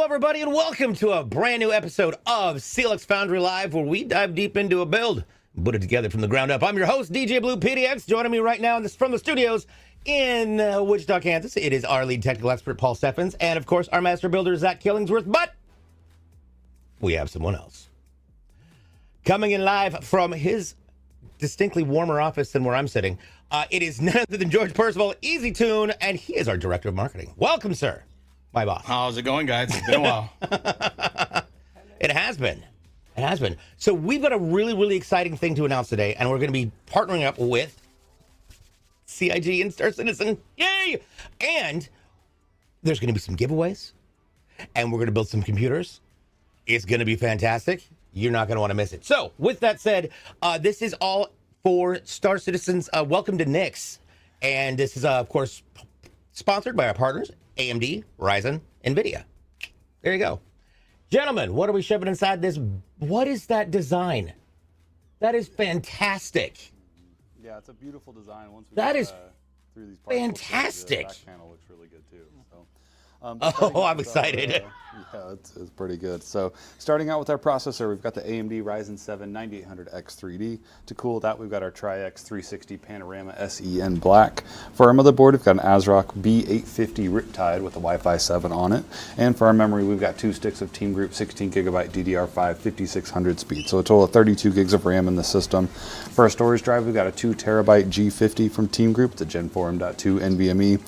Hello, everybody, and welcome to a brand new episode of CLX Foundry Live, where we dive deep into a build, put it together from the ground up. I'm your host, DJ Blue PDX. Joining me right now from the studios in Wichita, Kansas, it is our lead technical expert, Paul Steffens, and, of course, our master builder, Zach Killingsworth. But we have someone else coming in live from his distinctly warmer office than where I'm sitting. It is none other than George Percival, Easy Tune, and he is our director of marketing. Welcome, sir. My boss. How's it going, guys? It's been a while. It has been. It has been. So we've got a really, really exciting thing to announce today, and we're going to be partnering up with CIG and StarCitizen. Yay! And there's going to be some giveaways, and we're going to build some computers. It's going to be fantastic. You're not going to want to miss it. So with that said, this is all for StarCitizen's Welcome to Nix. And this is, of course, sponsored by our partners, AMD, Ryzen, NVIDIA. There you go. Gentlemen, what are we shoving inside this? What is that design? That is fantastic. Yeah, it's a beautiful design. Once we that get, is through these parts, fantastic. The back panel looks really good too. So, I'm excited. Yeah, it's pretty good. So starting out with our processor, we've got the AMD Ryzen 7 9800X 3D. To cool that, we've got our Tri-X 360 Panorama SE in black. For our motherboard, we've got an ASRock B850 Riptide with a Wi-Fi 7 on it. And for our memory, we've got 2 sticks of Team Group 16GB DDR5 5600 speed. So a total of 32 gigs of RAM in the system. For our storage drive, we've got a 2TB G50 from Team Group, the Gen 4 M.2 NVMe.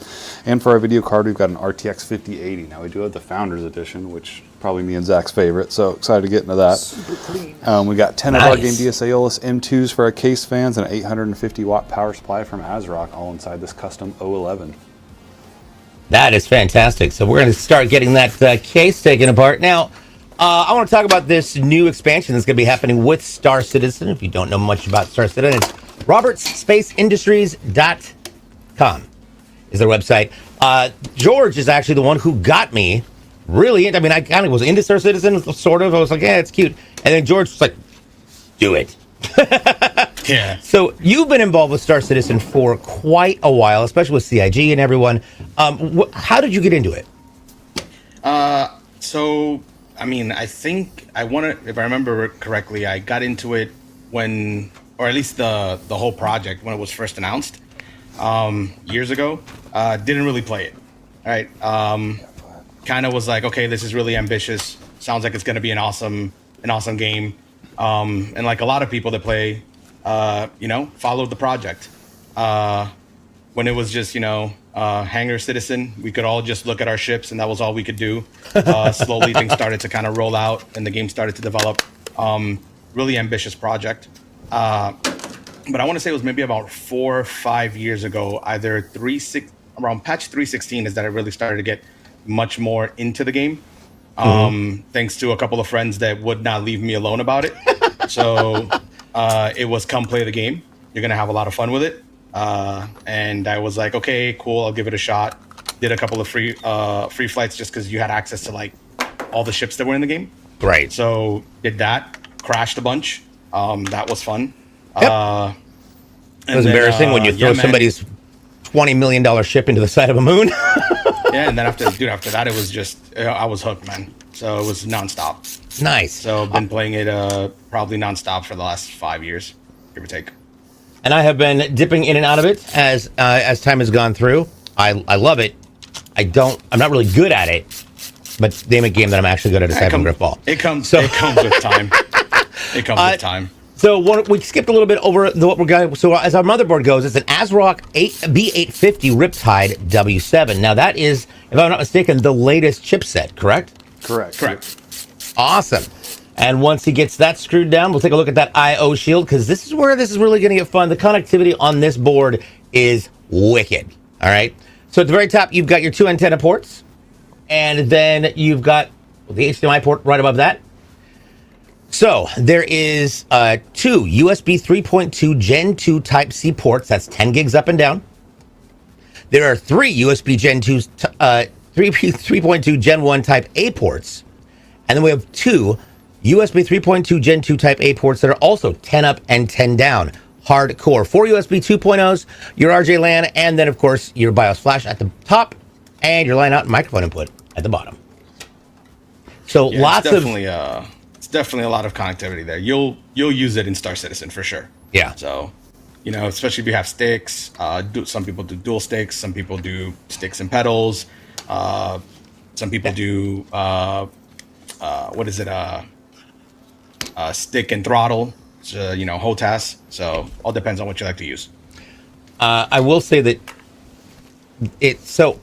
And for our video card, we've got an RTX 5080. Now we do have the Founders Edition, which probably me and Zach's favorite, so excited to get into that. Super clean. We got 10 of our Game DS Aeolus M2s for our case fans and an 850 watt power supply from ASRock, all inside this custom O11. That is fantastic. So we're going to start getting that case taken apart. Now, I want to talk about this new expansion that's going to be happening with StarCitizen. If you don't know much about StarCitizen, it's robertsspaceindustries.com is their website. George is actually the one who got me really into, I mean, I kind of was into StarCitizen, sort of. I was like, yeah, it's cute. And then George was like, do it. Yeah. So you've been involved with StarCitizen for quite a while, especially with CIG and everyone. How did you get into it? So, I mean, I think if I remember correctly, I got into it when, or at least the whole project when it was first announced years ago. Didn't really play it. All right. Kind of was like, okay, this is really ambitious. Sounds like it's going to be an awesome game. And like a lot of people that play, followed the project. When it was just, Hangar Citizen, we could all just look at our ships and that was all we could do. Slowly things started to kind of roll out and the game started to develop. Really ambitious project. But I want to say it was maybe about 4 or 5 years ago, around patch 316 is that I really started to get much more into the game. Thanks to a couple of friends that would not leave me alone about it. So it was come play the game. You're going to have a lot of fun with it. And I was like, okay, cool. I'll give it a shot. Did a couple of free flights just because you had access to like all the ships that were in the game. Right. So did that, crashed a bunch. That was fun. Yep. It was embarrassing when you throw somebody's $20 million ship into the side of a moon. Yeah, and then after that, it was just, I was hooked, man. So it was nonstop. Nice. So I've been playing it probably nonstop for the last 5 years, give or take. And I have been dipping in and out of it as time has gone through. I love it. I'm not really good at it, but name a game that I'm actually good at is Cyber Griffball. It comes with time. It comes with time. So we skipped a little bit over what we're going. So as our motherboard goes, it's an ASRock B850 Riptide W7. Now that is, if I'm not mistaken, the latest chipset, correct? Correct. Awesome. And once he gets that screwed down, we'll take a look at that I/O shield, because this is where this is really going to get fun. The connectivity on this board is wicked. All right. So at the very top, you've got your 2 antenna ports, and then you've got the HDMI port right above that. So there is 2 USB 3.2 Gen 2 Type-C ports. That's 10 gigs up and down. There are 3 USB Gen 2, 3.2 Gen 1 Type-A ports. And then we have 2 USB 3.2 Gen 2 Type-A ports that are also 10 up and 10 down. Hardcore. 4 USB 2.0s, your RJ LAN, and then, of course, your BIOS flash at the top, and your line out microphone input at the bottom. So Yeah, lots of it's definitely a lot of connectivity there. You'll use it in StarCitizen for sure. yeah. So, especially if you have sticks. Some people do dual sticks. Some people do sticks and pedals. Some people do what is it? Stick and throttle. So, HOTAS. So all depends on what you like to use. I will say that so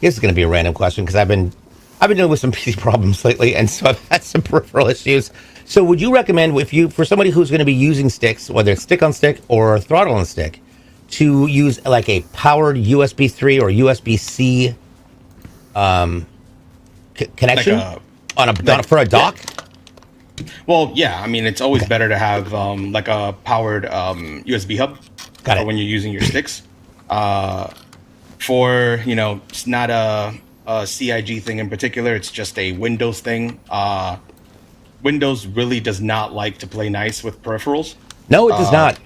this is going to be a random question because I've been dealing with some PC problems lately, and so I've had some peripheral issues. So would you recommend for somebody who's going to be using sticks, whether it's stick on stick or throttle on stick, to use like a powered USB 3 or USB C connection for a dock? Yeah. Well, yeah. I mean, it's always better to have like a powered USB hub for when you're using your sticks. It's not a CIG thing in particular. It's just a Windows thing. Windows really does not like to play nice with peripherals. No, it does not.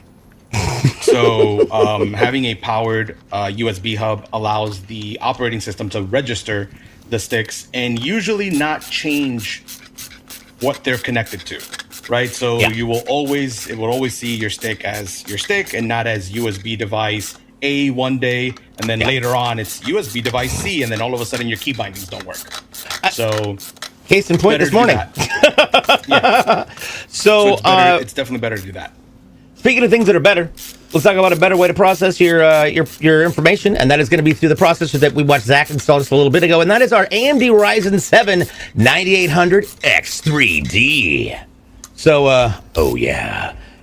So having a powered USB hub allows the operating system to register the sticks and usually not change what they're connected to, right? So it will always see your stick as your stick and not as USB device A one day, and then later on it's USB device C, and then all of a sudden your key bindings don't work. So case in point this morning. So it's definitely better to do that. Speaking of things that are better, let's talk about a better way to process your information, and that is going to be through the processor that we watched Zach install just a little bit ago, and that is our AMD Ryzen 7 9800X3D. So,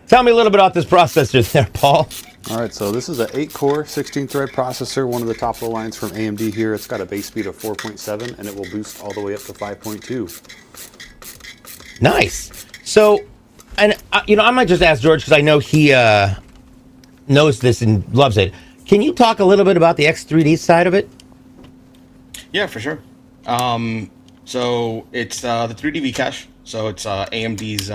tell me a little bit about this processor there, Paul. All right, so this is an 8-core, 16-thread processor, one of the top of the lines from AMD here. It's got a base speed of 4.7, and it will boost all the way up to 5.2. Nice. So, and I might just ask George because I know he knows this and loves it. Can you talk a little bit about the X3D side of it? Yeah, for sure. So it's the 3D cache. So it's AMD's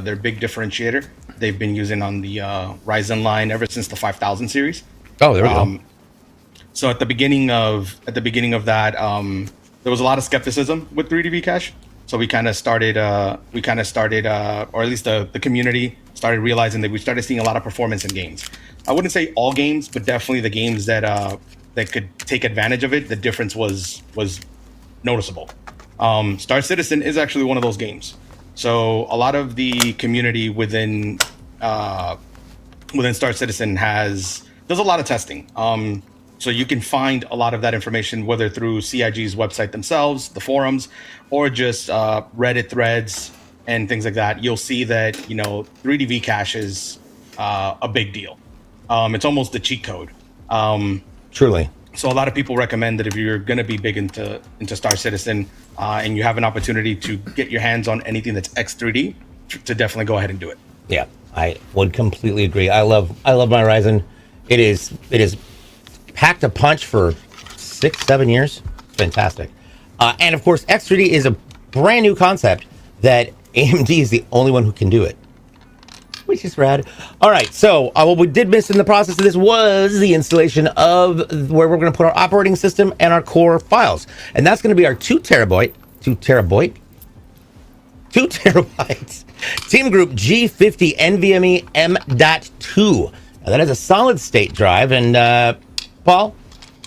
their big differentiator. They've been using on the Ryzen line ever since the 5000 series. Oh, there we go. So at the beginning of that, there was a lot of skepticism with 3D cache. So we kind of started, or at least the community started realizing that we started seeing a lot of performance in games. I wouldn't say all games, but definitely the games that could take advantage of it. The difference was noticeable. StarCitizen is actually one of those games. So a lot of the community within StarCitizen does a lot of testing. So you can find a lot of that information, whether through CIG's website themselves, the forums, or just Reddit threads and things like that. You'll see that 3D cache is a big deal. It's almost a cheat code. Truly. So a lot of people recommend that if you're going to be big into StarCitizen and you have an opportunity to get your hands on anything that's X3D, to definitely go ahead and do it. Yeah, I would completely agree. I love my Ryzen. It is packed a punch for 6-7 years. Fantastic. And of course, X3D is a brand new concept that AMD is the only one who can do it, which is rad. All right, so what we did miss in the process of this was the installation of where we're going to put our operating system and our core files, and that's going to be our 2 terabyte Team Group G50 NVMe M.2. Now, that is a solid state drive, and Paul,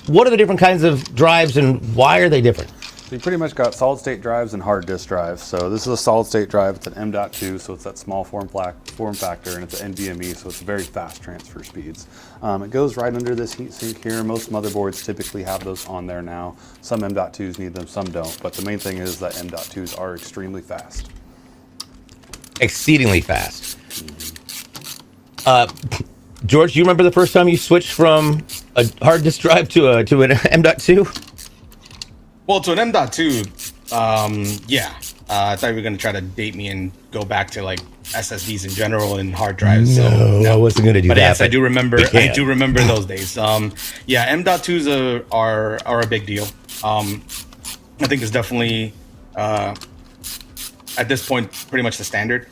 what are the different kinds of drives and why are they different? So you pretty much got solid state drives and hard disk drives. So this is a solid state drive. It's an M.2, so it's that small form factor, and it's an NVMe, so it's very fast transfer speeds. It goes right under this heatsink here. Most motherboards typically have those on there now. Some M.2s need them, some don't. But the main thing is that M.2s are extremely fast. Exceedingly fast. George, do you remember the first time you switched from a hard disk drive to an M.2? Well, to an M.2, yeah. I thought you were going to try to date me and go back to like SSDs in general and hard drives. No, I wasn't going to do that. But yes, I do remember. I do remember those days. Yeah, M.2s are a big deal. I think it's definitely at this point pretty much the standard.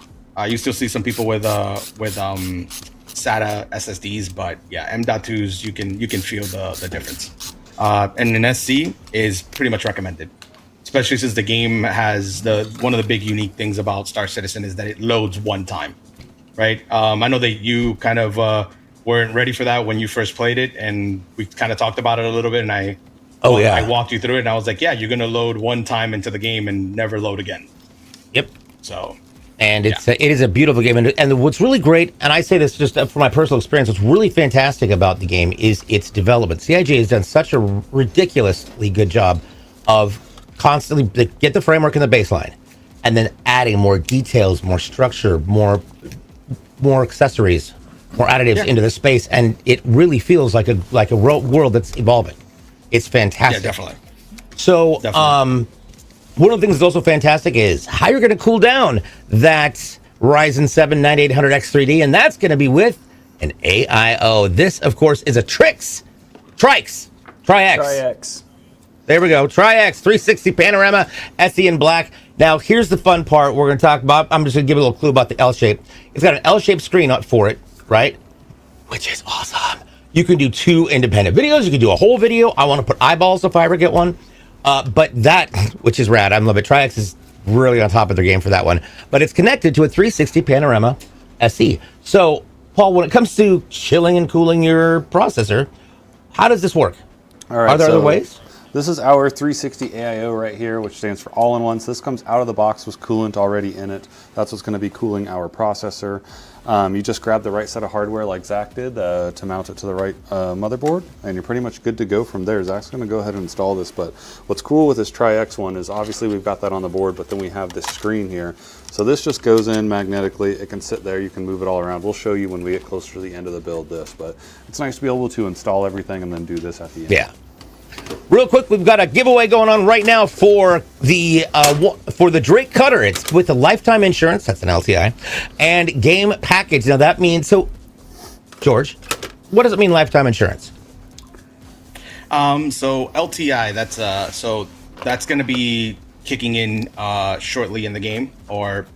You still see some people with SATA SSDs, but yeah, M.2s you can feel the difference. And an SC is pretty much recommended. It's especially since the game has one of the big unique things about StarCitizen is that it loads one time, right? I know that you kind of weren't ready for that when you first played it, and we kind of talked about it a little bit, and I walked you through it, and I was like, yeah, you're going to load one time into the game and never load again. Yep. So... And it is a beautiful game. And what's really great, and I say this just from my personal experience, what's really fantastic about the game is its development. CIG has done such a ridiculously good job of constantly get the framework and the baseline, and then adding more details, more structure, more accessories, more additives into the space. And it really feels like a world that's evolving. It's fantastic. Yeah, definitely. So, one of the things that's also fantastic is how you're going to cool down that Ryzen 7 9800X3D, and that's going to be with an AIO. This, of course, is a Tri-X. There we go. Tri-X 360 Panorama SE in black. Now, here's the fun part we're going to talk about. I'm just going to give you a little clue about the L shape. It's got an L-shaped screen up for it, right? Which is awesome. You can do 2 independent videos. You can do a whole video. I want to put eyeballs if I ever get one. But that, which is rad, I love it. Tri-X is really on top of their game for that one. But it's connected to a 360 Panorama SE. So, Paul, when it comes to chilling and cooling your processor, how does this work? All right, are there other ways? This is our 360 AIO right here, which stands for all-in-one. So this comes out of the box with coolant already in it. That's what's going to be cooling our processor. You just grab the right set of hardware like Zach did to mount it to the right motherboard, and you're pretty much good to go from there. Zach's going to go ahead and install this, but what's cool with this Tri-X one is obviously we've got that on the board, but then we have this screen here. So this just goes in magnetically. It can sit there. You can move it all around. We'll show you when we get closer to the end of the build this, but it's nice to be able to install everything and then do this at the end. Yeah. Real quick, we've got a giveaway going on right now for the Drake Cutter. It's with a lifetime insurance, that's an LTI, and game package. Now that means, so George, what does it mean, lifetime insurance? So LTI, that's going to be kicking in shortly in the game, or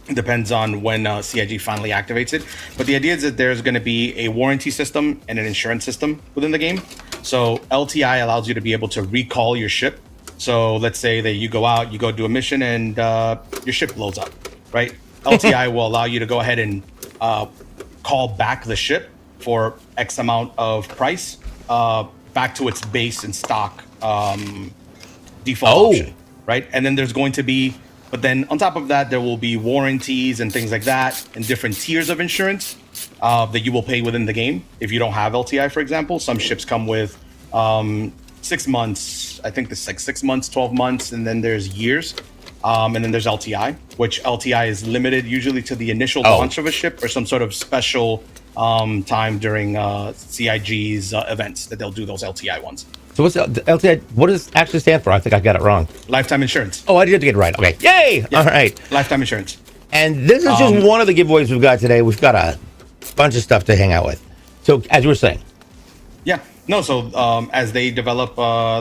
it depends on when CIG finally activates it. But the idea is that there's going to be a warranty system and an insurance system within the game. So LTI allows you to be able to recall your ship. So let's say that you go out, you go do a mission, and your ship blows up, right? LTI will allow you to go ahead and call back the ship for X amount of price back to its base and stock default option, right? And then there's going to be, but then on top of that, there will be warranties and things like that, and different tiers of insurance that you will pay within the game. If you don't have LTI, for example, some ships come with 6 months. I think this is like 6 months, 12 months, and then there's years. And then there's LTI, which LTI is limited usually to the initial launch of a ship or some sort of special time during CIG's events that they'll do those LTI ones. So what's the LTI? What does it actually stand for? I think I got it wrong. Lifetime insurance. Oh, I did get it right. Okay. Yay! Yeah. All right. Lifetime insurance. And this is just one of the giveaways we've got today. We've got a bunch of stuff to hang out with. So as you were saying. Yeah. No, so as they develop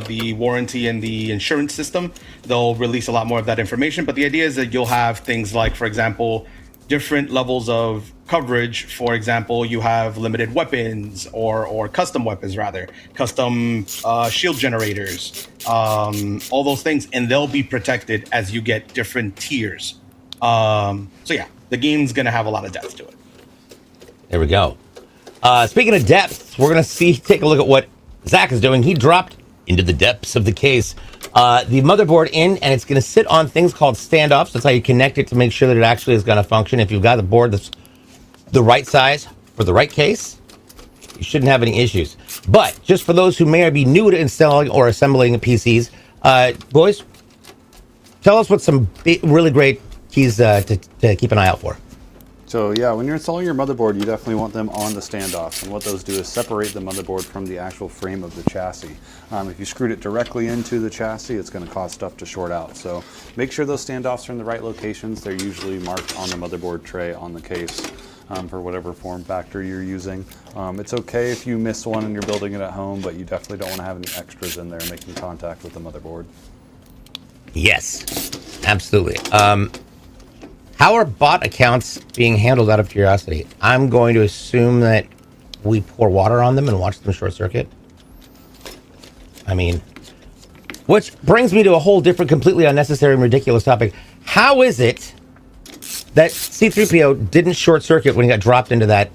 the warranty and the insurance system, they'll release a lot more of that information. But the idea is that you'll have things like, for example, different levels of coverage. For example, you have limited weapons or custom weapons, rather, custom shield generators, all those things, and they'll be protected as you get different tiers. So yeah, the game's going to have a lot of depth to it. There we go. Speaking of depth, we're going to take a look at what Zach is doing. He dropped into the depths of the case the motherboard in, and it's going to sit on things called standoffs. That's how you connect it to make sure that it actually is going to function. If you've got the board that's the right size for the right case, you shouldn't have any issues. But just for those who may be new to installing or assembling PCs, boys, tell us what some really great keys to keep an eye out for. So yeah, when you're installing your motherboard, you definitely want them on the standoffs, and what those do is separate the motherboard from the actual frame of the chassis. If you screwed it directly into the chassis, it's going to cause stuff to short out. So make sure those standoffs are in the right locations. They're usually marked on the motherboard tray on the case for whatever form factor you're using. It's okay if you miss one and you're building it at home, but you definitely don't want to have any extras in there making contact with the motherboard. Yes, absolutely. How are bot accounts being handled, out of curiosity? I'm going to assume that we pour water on them and watch them short circuit. I mean, Which brings me to a whole different, completely unnecessary and ridiculous topic. How is it that C-3PO didn't short circuit when he got dropped into that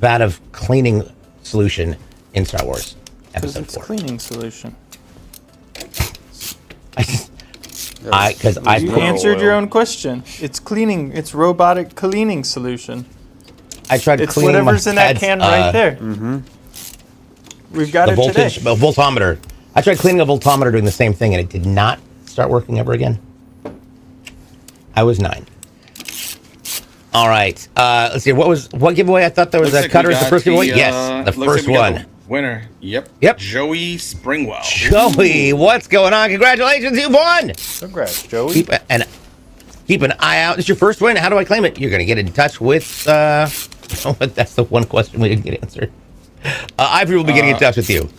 vat of cleaning solution in Star Wars Because Episode it's 4? cleaning solution. Because You answered your own question. It's cleaning. It's robotic cleaning solution. I tried It's cleaning whatever's my in that dad's, can right there. We've got the it voltage, today. a voltometer. I tried cleaning a voltometer doing the same thing, and it did not start working ever again. I was 9. All right. Let's see. What giveaway? I thought there was a cutter as the first giveaway. Yes, the first one. Winner. Yep. Yep. Joey Springwell. Joey, what's going on? Congratulations, you won. Congrats, Joey. Keep an eye out. It's your first win. How do I claim it? You're going to get in touch with. That's the one question we didn't get answered. Ivory will be getting in touch with you.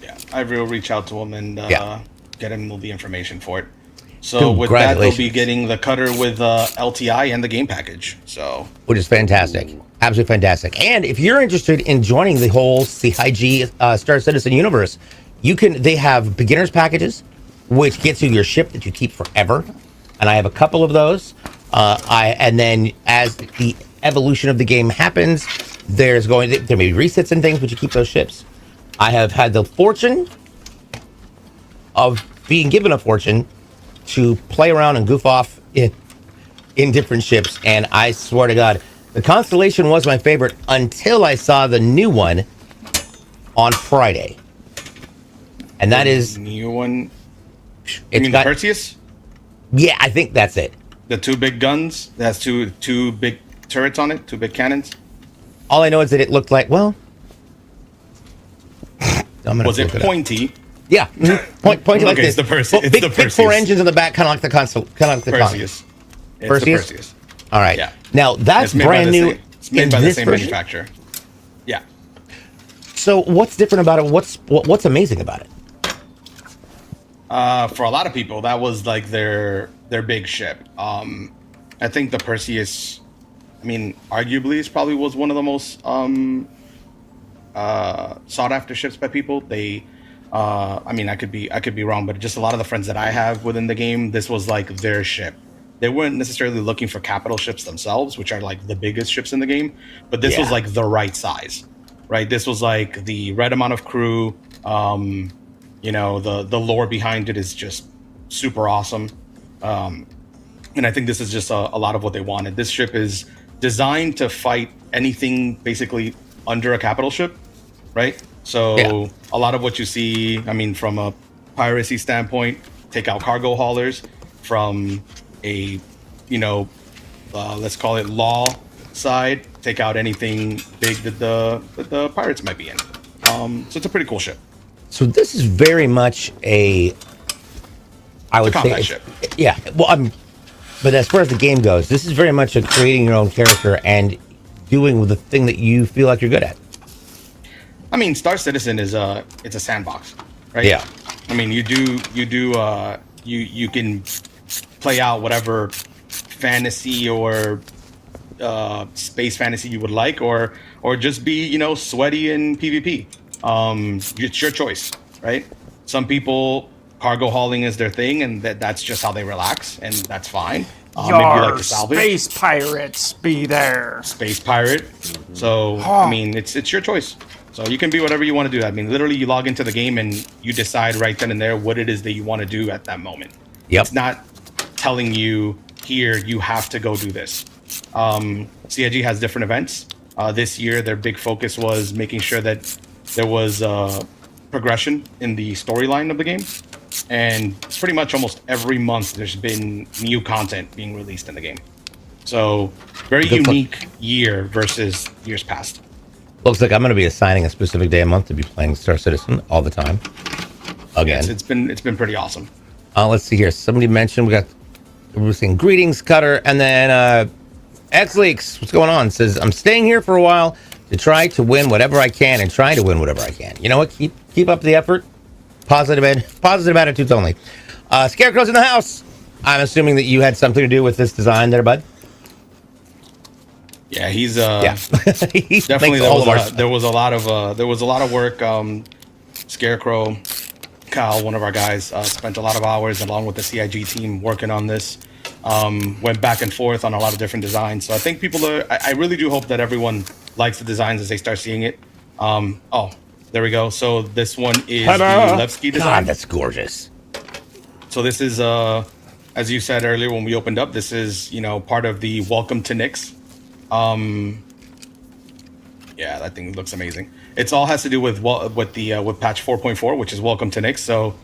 Yeah, Ivory will reach out to him and get him all the information for it. So with that, they'll Congratulations. be getting the cutter with LTI and the game package. So Which is fantastic. Absolutely fantastic. And if you're interested in joining the whole CIG Star Citizen universe, they have beginners packages, which gets you your ship that you keep forever. And I have a couple of those. And then as the evolution of the game happens, there may be resets and things, but you keep those ships. I have had the fortune of being given a fortune to play around and goof off in different ships, and I swear to God, the Constellation was my favorite until I saw the new one on Friday, and that is new one. You it's mean got the Perseus? yeah, I think that's it. The 2 big guns. That's two big turrets on it. 2 big cannons. All I know is that it looked like I'm gonna Was it look up. pointy? Yeah, pointy like Okay, this. it's the Perseus. Well, It's big, the big 4 Perseus. engines in the back, kind of like the console, kind of like the Perseus. It's Perseus? the Perseus. All right. Yeah. Now that's It's made by brand the new. same- It's made in by the this same version? manufacturer. Yeah. So what's different about it? What's amazing about it? For a lot of people, that was like their big ship. I think the Perseus, I mean, arguably, probably was one of the most sought after ships by people. I mean, I could be wrong, but just a lot of the friends that I have within the game, this was like their ship. They weren't necessarily looking for capital ships themselves, which are like the biggest ships in the game, but this was like the right size, right? This was like the right amount of crew. The lore behind it is just super awesome. And I think this is just a lot of what they wanted. This ship is designed to fight anything basically under a capital ship, right? So a lot of what you see, I mean, from a piracy standpoint, take out cargo haulers. From a, let's call it law side, take out anything big that the pirates might be in. So it's a pretty cool ship. So this is very much I would say, combat ship. Yeah. Well, but as far as the game goes, this is very much a creating your own character and doing the thing that you feel like you're good at. I mean, Star Citizen it's a sandbox, right? Yeah. I mean, you can play out whatever fantasy or space fantasy you would like, or just be sweaty in PvP. It's your choice, right? Some people, cargo hauling is their thing, and that's just how they relax, and that's fine. Maybe you like to salvage. Space pirates be there. Space pirate. So I mean, it's your choice. So you can be whatever you want to do. I mean, literally, you log into the game and you decide right then and there what it is that you want to do at that moment. Yep. It's not telling you here you have to go do this. CIG has different events. This year, their big focus was making sure that there was progression in the storyline of the game. And pretty much almost every month, there's been new content being released in the game. So very unique year versus years past. Looks like I'm going to be assigning a specific day a month to be playing Star Citizen all the time. Again. Yes, it's been pretty awesome. Let's see here. Somebody mentioned we're saying greetings, Cutter, and then X Leaks. What's going on? Says I'm staying here for a while to try to win whatever I can and try to win whatever I can. You know what? Keep up the effort. Positive attitudes only. Scarecrow's in the house. I'm assuming that you had something to do with this design there, bud. Yeah, he's He definitely makes all of our there was a lot of work. Scarecrow Kyle, one of our guys, spent a lot of hours along with the CIG team working on this. Went back and forth on a lot of different designs. So I think I really do hope that everyone likes the designs as they start seeing it. Oh, there we go. So this one is the Levski design. God, that's gorgeous. So this is, as you said earlier when we opened up, this is, part of the Welcome to Nyx. Yeah, that thing looks amazing. It's all has to do with patch 4.4, which is Welcome to Nyx. So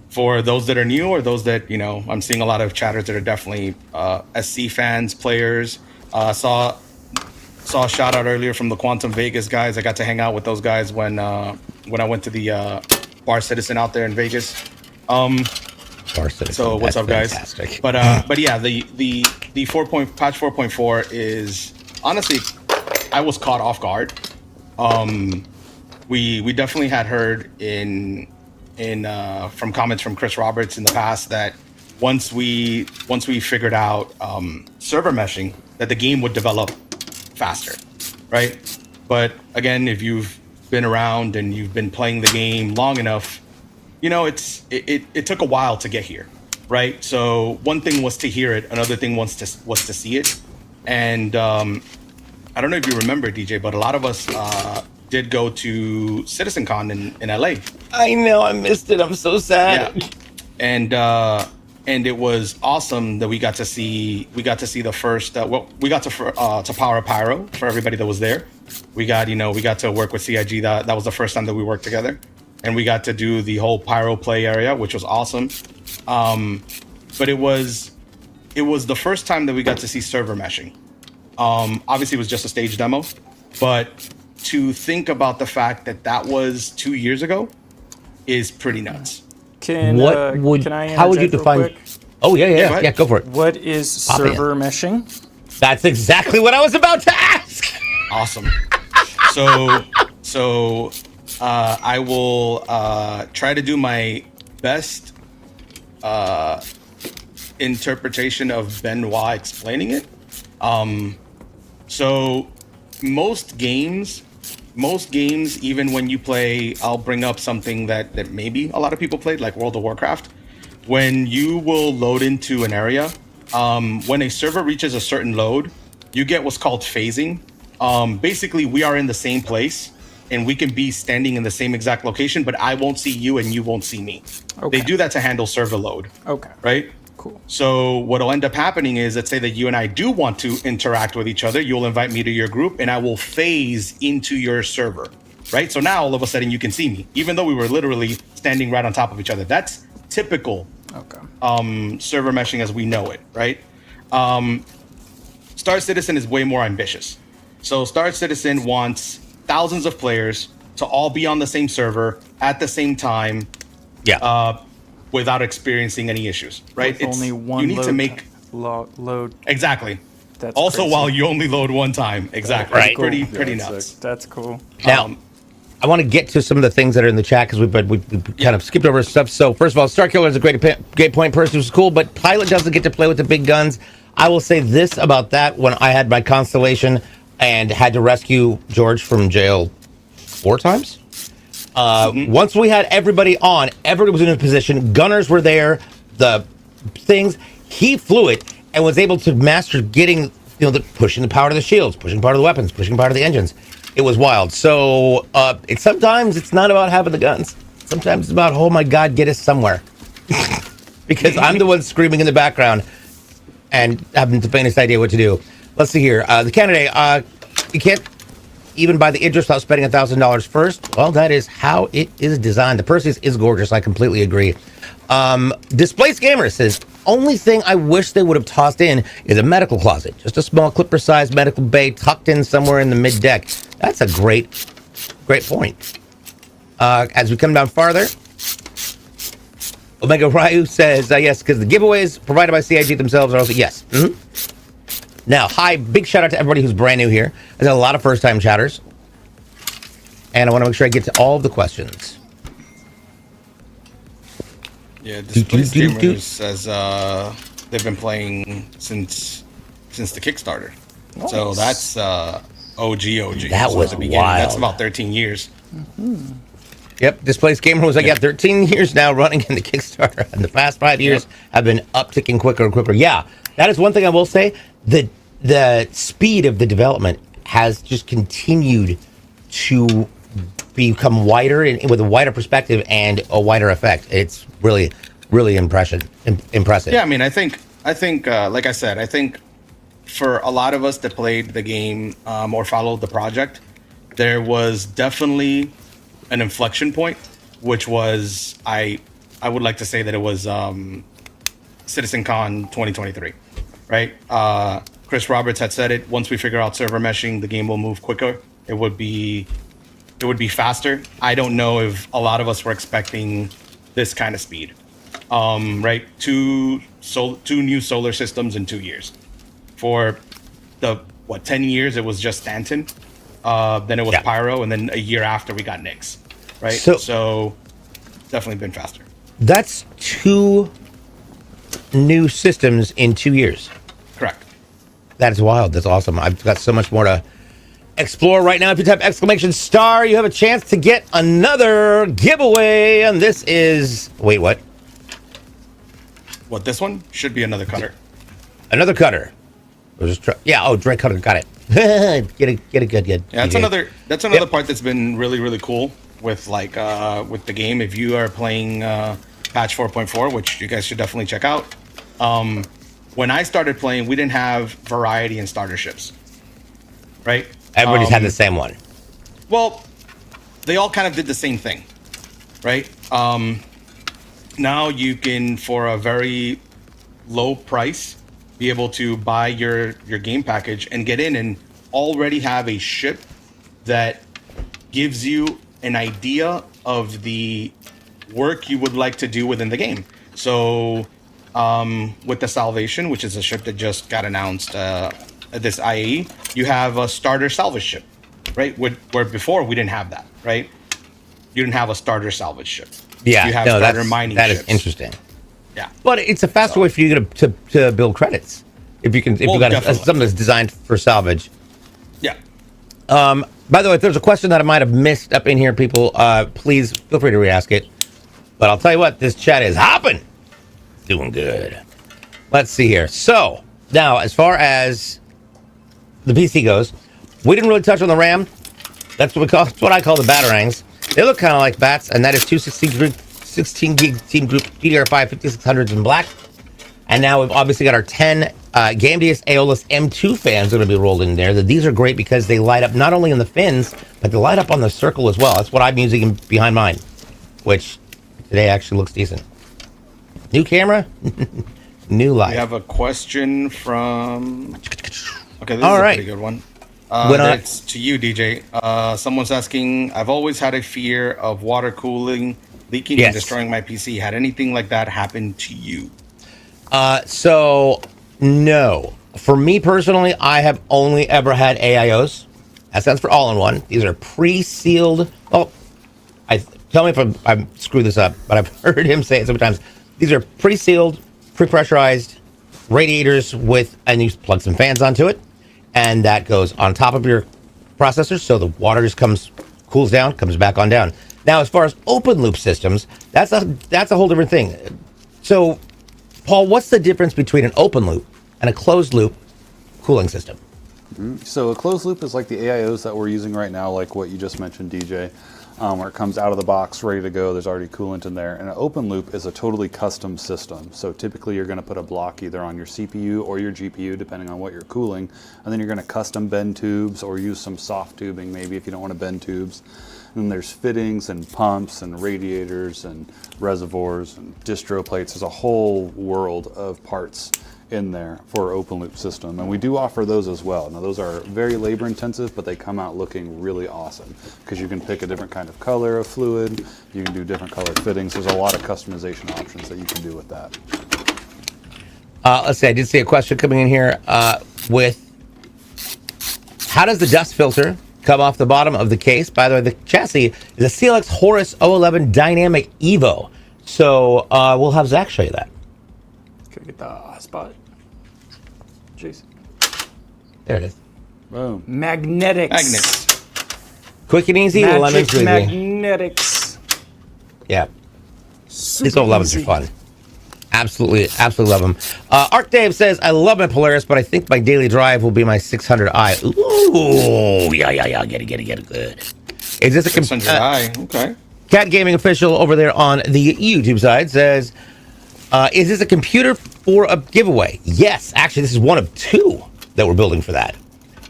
for those that are new or those that, I'm seeing a lot of chatters that are definitely SC fans, players. Saw a shout out earlier from the Quantum Vegas guys. I got to hang out with those guys when I went to the Bar Citizen out there in Vegas. Bar Citizen. So what's up, guys? Fantastic. But yeah, the patch 4.4 is honestly, I was caught off guard. We definitely had heard from comments from Chris Roberts in the past that once we figured out server meshing, that the game would develop faster, right? But again, if you've been around and you've been playing the game long enough, it took a while to get here, right? So one thing was to hear it, another thing was to see it, and I don't know if you remember, DJ, but a lot of us did go to CitizenCon in LA. I know, I missed it. I'm so sad. Yeah. And it was awesome that we got to see the first. We got to power a pyro for everybody that was there. We got to work with CIG. That was the first time that we worked together, and we got to do the whole pyro play area, which was awesome. But it was the first time that we got to see server meshing. Obviously, it was just a stage demo, but to think about the fact that was 2 years ago is pretty nuts. Can I interject how would you real define? quick? Oh yeah, go for it. What is server meshing? That's exactly what I was about to ask. Awesome. So I will try to do my best interpretation of Benoit explaining it. So most games, even when you play, I'll bring up something that maybe a lot of people played, like World of Warcraft. When you will load into an area, when a server reaches a certain load, you get what's called phasing. Basically, we are in the same place, and we can be standing in the same exact location, but I won't see you and you won't see me. Okay. They do that to handle server load. Okay. Right? Cool. So what'll end up happening is, let's say that you and I do want to interact with each other. You'll invite me to your group, and I will phase into your server, right? So now all of a sudden you can see me, even though we were literally standing right on top of each other. That's typical server meshing as we know it, right? StarCitizen is way more ambitious. So StarCitizen wants thousands of players to all be on the same server at the same time. Yeah. Without experiencing any issues, right? With only one you need to make load. Exactly. That's also crazy. while you only load one time. Exactly. Right. Pretty Yeah, nuts. That's cool. Now, I want to get to some of the things that are in the chat because we kind of skipped over stuff. So first of all, Starkiller is a great point person who's cool, but Pilot doesn't get to play with the big guns. I will say this about that: when I had my Constellation and had to rescue George from jail 4 times. Once we had everybody on, everybody was in a position. Gunners were there. The things he flew it and was able to master getting, pushing the power to the shields, pushing part of the weapons, pushing part of the engines. It was wild. So sometimes it's not about having the guns. Sometimes it's about, oh my God, get us somewhere. Because I'm the one screaming in the background and having the faintest idea what to do. Let's see here. The candidate, you can't even buy the interest without spending $1,000 first. Well, that is how it is designed. The Perseus is gorgeous. I completely agree. Displaced Gamer says, only thing I wish they would have tossed in is a medical closet. Just a small clipper-sized medical bay tucked in somewhere in the mid-deck. That's a great point. As we come down farther, Omega Ryu says, yes, because the giveaways provided by CIG themselves are also, yes. Now, big shout out to everybody who's brand new here. There's a lot of first-time chatters. And I want to make sure I get to all of the questions. Yeah, Displaced Gamers says they've been playing since the Kickstarter. Nice. So that's OG. That was the beginning. wild. That's about 13 years. Yep, Displaced Gamer was like, yeah, 13 years now running in the Kickstarter, and the past 5 years have been upticking quicker and quicker. Yeah, that is one thing I will say. The speed of the development has just continued to become wider and with a wider perspective and a wider effect. It's really, really impressive. Yeah, I mean, I think, like I said, I think for a lot of us that played the game or followed the project, there was definitely an inflection point, which was I would like to say that it was CitizenCon 2023, right? Chris Roberts had said it. Once we figure out server meshing, the game will move quicker. It would be faster. I don't know if a lot of us were expecting this kind of speed, right? Two new solar systems in 2 years. For the 10 years it was just Stanton, then it was Pyro, and then a year after we got Nyx, right? So definitely been faster. That's 2 new systems in 2 years. Correct. That is wild. That's awesome. I've got so much more to explore right now. If you type exclamation star, you have a chance to get another giveaway. And this is, wait, what? What, this one? Should be another cutter. Another cutter. Dry cutter. Got it. Get it good. Yeah, that's another part that's been really, really cool with with the game. If you are playing patch 4.4, which you guys should definitely check out. When I started playing, we didn't have variety in starter ships, right? Everybody's had the same one. Well, they all kind of did the same thing, right? Now you can, for a very low price, be able to buy your game package and get in and already have a ship that gives you an idea of the work you would like to do within the game. So with the Salvation, which is a ship that just got announced at this IAE, you have a starter salvage ship, right? Where before we didn't have that, right? You didn't have a starter salvage ship. Yeah, you have starter mining that ships. Is interesting. Yeah, but it's a faster way for you to build credits if you got something that's designed for salvage. Yeah. By the way, if there's a question that I might have missed up in here, people, please feel free to re-ask it. But I'll tell you what, this chat is hopping. Doing good. Let's see here. So now, as far as the PC goes, we didn't really touch on the RAM. That's what I call the batarangs. They look kind of like bats, and that is 16 gig Team Group DDR5 5600s in black. And now we've obviously got our 10 GameDS Aeolus M2 fans going to be rolled in there. These are great because they light up not only in the fins, but they light up on the circle as well. That's what I'm using behind mine, which today actually looks decent. New camera, new light. We have a question from... Okay, this All is a right. pretty good one. It's to you, DJ. Someone's asking, I've always had a fear of water cooling, leaking, and destroying my PC. Had anything like that happen to you? So, no. For me personally, I have only ever had AIOs. That stands for all-in-one. These are pre-sealed. Oh, tell me if I screw this up, but I've heard him say it sometimes. These are pre-sealed, pre-pressurized radiators and you plug some fans onto it, and that goes on top of your processor, so the water just cools down, comes back on down. Now, as far as open loop systems, that's a whole different thing. So, Paul, what's the difference between an open loop and a closed loop cooling system? So a closed loop is like the AIOs that we're using right now, like what you just mentioned, DJ, where it comes out of the box ready to go. There's already coolant in there. And an open loop is a totally custom system. So typically you're going to put a block either on your CPU or your GPU, depending on what you're cooling. And then you're going to custom bend tubes or use some soft tubing maybe if you don't want to bend tubes. And there's fittings and pumps and radiators and reservoirs and distro plates. There's a whole world of parts in there for open loop system, and we do offer those as well. Now those are very labor intensive, but they come out looking really awesome because you can pick a different kind of color of fluid, you can do different color fittings. There's a lot of customization options that you can do with that. Let's see, I did see a question coming in here with how does the dust filter come off the bottom of the case? By the way, the chassis is a CLX Horus 011 Dynamic Evo, so we'll have Zach show you that. Can I get the hotspot? Jason. There it is. Boom. Magnetics. Magnets. Quick and easy. Magic lemon squeezy. magnetics. Yeah. These old 11s are fun. Absolutely love them. Arc Dave says, I love my Polaris, but I think my daily drive will be my 600i. Ooh, yeah. Get it. Good. Is this a 600i? Okay. Cat Gaming Official over there on the YouTube side says, is this a computer for a giveaway? Yes, actually, this is one of two that we're building for that.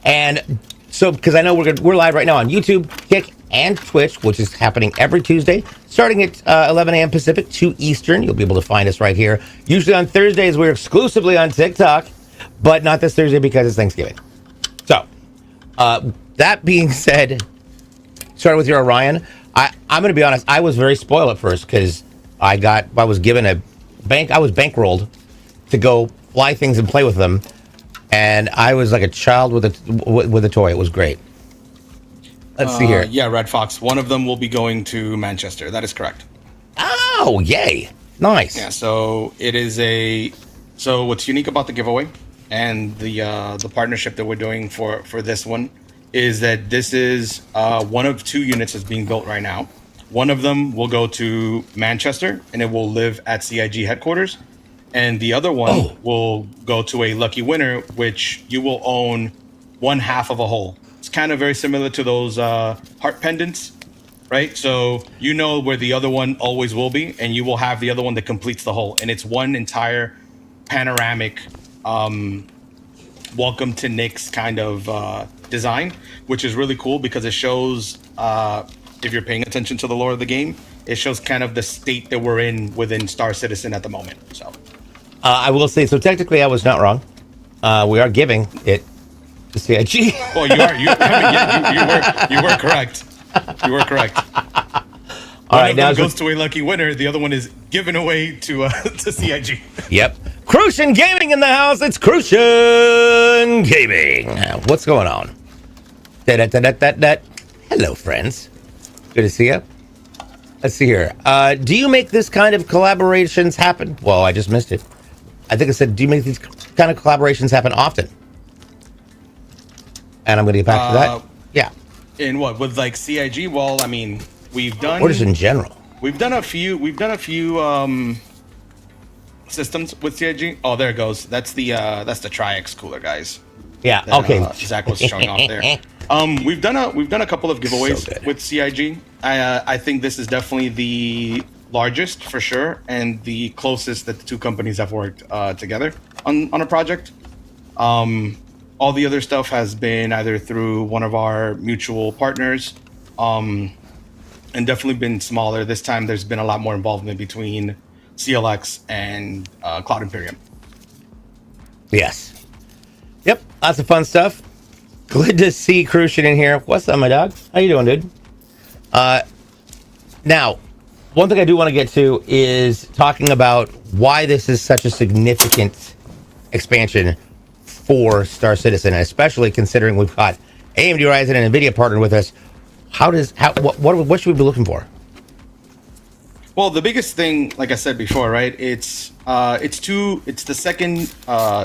And so, because I know we're live right now on YouTube, Kick, and Twitch, which is happening every Tuesday, starting at 11 a.m. Pacific, 2 Eastern. You'll be able to find us right here. Usually on Thursdays, we're exclusively on TikTok, but not this Thursday because it's Thanksgiving. So, that being said, starting with your Orion, I'm going to be honest, I was very spoiled at first because I was given I was bankrolled to go fly things and play with them, and I was like a child with a toy. It was great. Let's see here. Yeah, Red Fox. One of them will be going to Manchester. That is correct. Oh, yay. Nice. Yeah, so it is so what's unique about the giveaway and the partnership that we're doing for this one is that this is one of two units that's being built right now. One of them will go to Manchester and it will live at CIG headquarters. And the other one will go to a lucky winner, which you will own one half of a hole. It's kind of very similar to those heart pendants, right? So you know where the other one always will be, and you will have the other one that completes the hole. And it's one entire panoramic welcome to Nick's kind of design, which is really cool because it shows, if you're paying attention to the lore of the game, it shows kind of the state that we're in within StarCitizen at the moment. So I will say, so technically I was not wrong. We are giving it to CIG. Well, you were correct. You were correct. All right, now it goes to a lucky winner. The other one is given away to CIG. Yep. Crucian Gaming in the house. It's Crucian Gaming. What's going on? Hello, friends. Good to see you. Let's see here. Do you make this kind of collaborations happen? Well, I just missed it. I think I said, do you make these kind of collaborations happen often? And I'm going to get back to that. Yeah. In what, with like CIG? Well, I mean, we've done. Or just in general. We've done a few systems with CIG. Oh, there it goes. That's the Tri-X cooler, guys. Yeah. That, okay. Zach was showing off there. We've done a couple of giveaways with CIG. I think this is definitely the largest for sure, and the closest that the two companies have worked together on a project. All the other stuff has been either through one of our mutual partners, and definitely been smaller. This time there's been a lot more involvement between CLX and Cloud Imperium. Yes. Yep. Lots of fun stuff. Good to see Crucian in here. What's up, my dog? How you doing, dude? Now, one thing I do want to get to is talking about why this is such a significant expansion for StarCitizen, especially considering we've got AMD Ryzen and NVIDIA partnered with us. What should we be looking for? Well, the biggest thing, like I said before, right? It's the second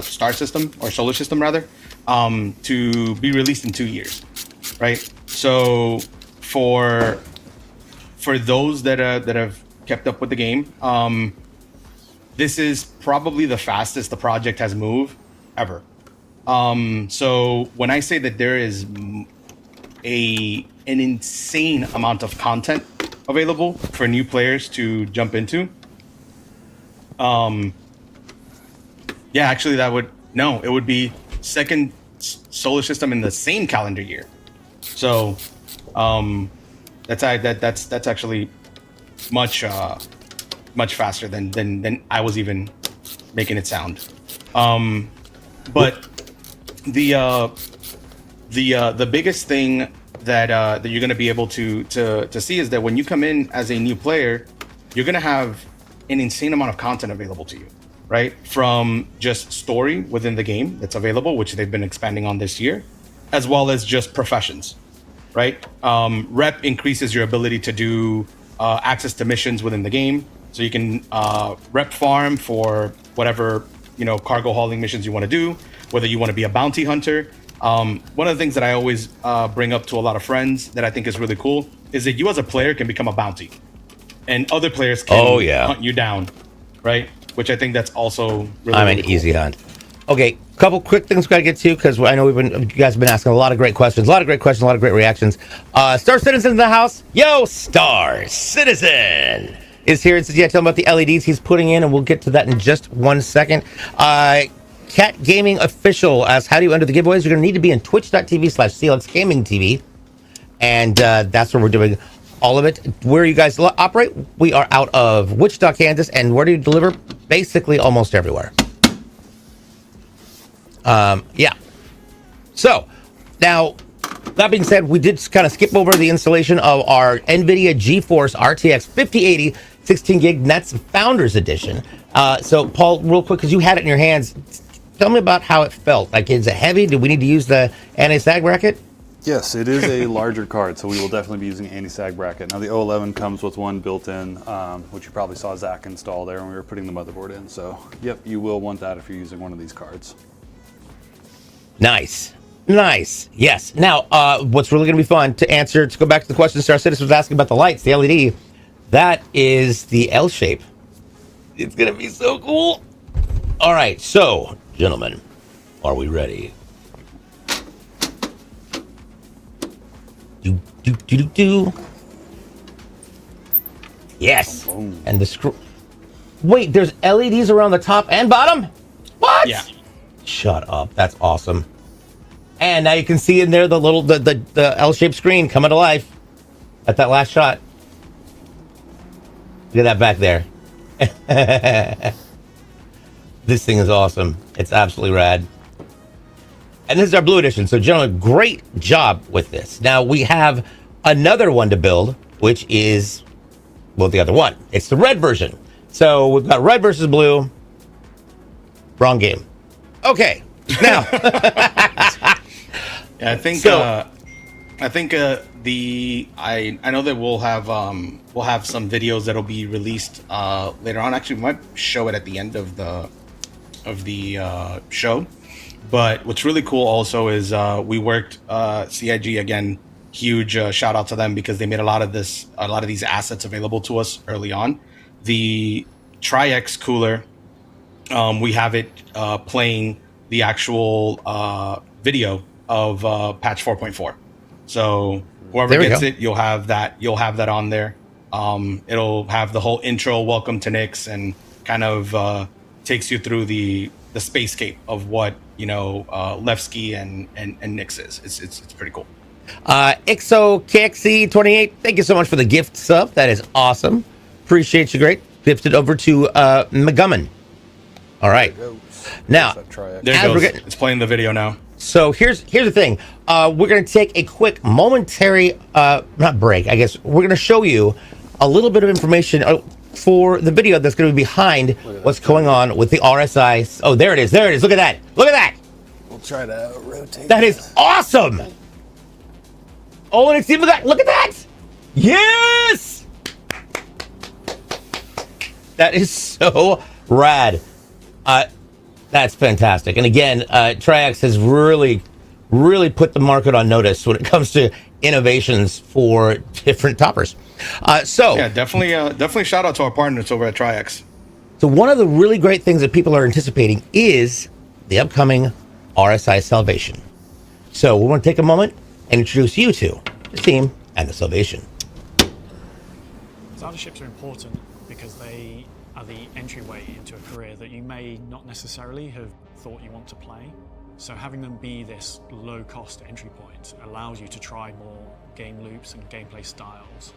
star system or solar system rather, to be released in 2 years, right? So for those that have kept up with the game, this is probably the fastest the project has moved ever. So when I say that there is an insane amount of content available for new players to jump into, actually it would be second solar system in the same calendar year. So that's actually much faster than I was even making it sound. But the biggest thing that you're going to be able to see is that when you come in as a new player, you're going to have an insane amount of content available to you, right? From just story within the game that's available, which they've been expanding on this year, as well as just professions, right? Rep increases your ability to do access to missions within the game. So you can rep farm for whatever, cargo hauling missions you want to do, whether you want to be a bounty hunter. One of the things that I always bring up to a lot of friends that I think is really cool is that you as a player can become a bounty, and other players can Oh, yeah. hunt you down, right? Which I think that's also really, I'm really an cool. easy hunt. Okay, couple quick things we got to get to because I know you guys have been asking a lot of great questions, a lot of great reactions. Star Citizen in the house. Yo, Star Citizen is here. And says, yeah, tell him about the LEDs he's putting in, and we'll get to that in just 1 second. Cat Gaming Official asks, how do you enter the giveaways? You're going to need to be in twitch.tv/CLX Gaming TV. And that's where we're doing all of it. Where you guys operate, we are out of Wichita, Kansas. And where do you deliver? Basically almost everywhere. Yeah. So now, that being said, we did kind of skip over the installation of our NVIDIA GeForce RTX 5080 16 gig. And that's Founders Edition. So Paul, real quick, because you had it in your hands, tell me about how it felt. Like, is it heavy? Do we need to use the anti-sag bracket? Yes, it is a larger card, so we will definitely be using anti-sag bracket. Now the O11 comes with one built in, which you probably saw Zach install there when we were putting the motherboard in. So, yep, you will want that if you're using one of these cards. Nice. Yes. Now, what's really going to be fun to go back to the question Star Citizen was asking about the lights, the LED, that is the L shape. It's going to be so cool. All right. So, gentlemen, are we ready? Do. Yes. Boom. And the screw. Wait, there's LEDs around the top and bottom? What? Yeah. Shut up. That's awesome. And now you can see in there the little the L-shaped screen coming to life at that last shot. Look at that back there. This thing is awesome. It's absolutely rad. And this is our blue edition. So, gentlemen, great job with this. Now, we have another one to build, which is, well, the other one. It's the red version. So, we've got red versus blue. Wrong game. Okay. Now. Yeah, I think So- I know that we'll have some videos that'll be released later on. Actually, we might show it at the end of the show. But what's really cool also is we worked CIG again. Huge shout out to them because they made a lot of these assets available to us early on. The Tri-X cooler, we have it playing the actual video of patch 4.4. So whoever gets it, you'll have that on there. It'll have the whole intro, welcome to Nyx, and kind of takes you through the spacescape of what Levski and Nyx is. It's pretty cool. XOKXC28, thank you so much for the gift sub. That is awesome. Appreciate you. Great. Gifted over to McGummin. All right. Now, There it goes. It's playing the video now. so here's the thing. We're going to take a quick momentary, not break, I guess. We're going to show you a little bit of information for the video that's going to be behind what's going on with the RSI. Oh, there it is. Look at that. We'll try to rotate. That is awesome. Oh, and it's even got, look at that. Yes. That is so rad. That's fantastic. And again, Tri-X has really put the market on notice when it comes to innovations for different toppers. So Yeah, definitely shout out to our partners over at Tri-X. So one of the really great things that people are anticipating is the upcoming RSI Salvation. So we want to take a moment and introduce you to the team and the Salvation. Starterships are important because they are the entryway into a career that you may not necessarily have thought you want to play. So having them be this low-cost entry point allows you to try more game loops and gameplay styles.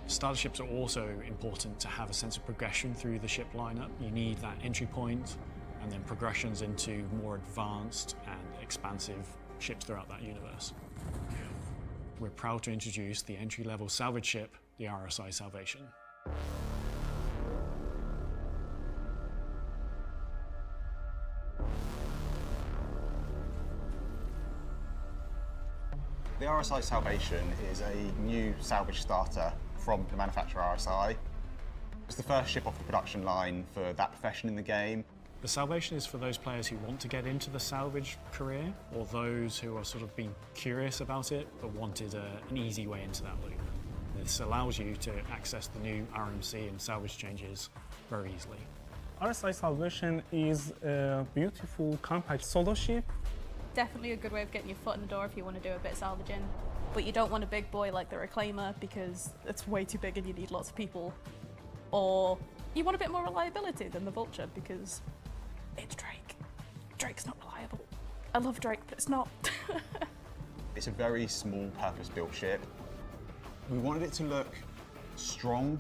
Starterships are also important to have a sense of progression through the ship lineup. You need that entry point and then progressions into more advanced and expansive ships throughout that universe. We're proud to introduce the entry-level salvage ship, the RSI Salvation. The RSI Salvation is a new salvage starter from the manufacturer RSI. It's the first ship off the production line for that profession in the game. The Salvation is for those players who want to get into the salvage career, or those who are sort of being curious about it but wanted an easy way into that loop. this allows you to access the new RMC and salvage changes very easily. RSI Salvation is a beautiful, compact solo ship. Definitely a good way of getting your foot in the door if you want to do a bit of salvaging. But you don't want a big boy like the Reclaimer because it's way too big and you need lots of people. Or you want a bit more reliability than the Vulture because it's Drake. Drake's not reliable. I love Drake, but it's not. It's a very small purpose-built ship. We wanted it to look strong,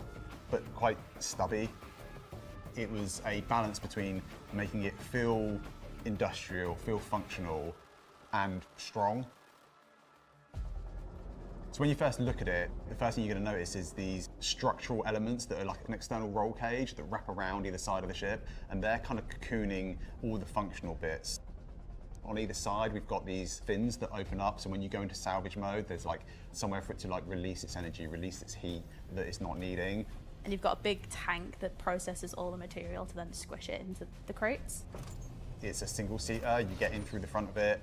but quite stubby. It was a balance between making it feel industrial, feel functional, and strong. So when you first look at it, the first thing you're going to notice is these structural elements that are like an external roll cage that wrap around either side of the ship, and they're kind of cocooning all the functional bits. On either side, we've got these fins that open up, so when you go into salvage mode, there's like somewhere for it to like release its energy, release its heat that it's not needing. And you've got a big tank that processes all the material to then squish it into the crates. It's a single-seater, you get in through the front of it,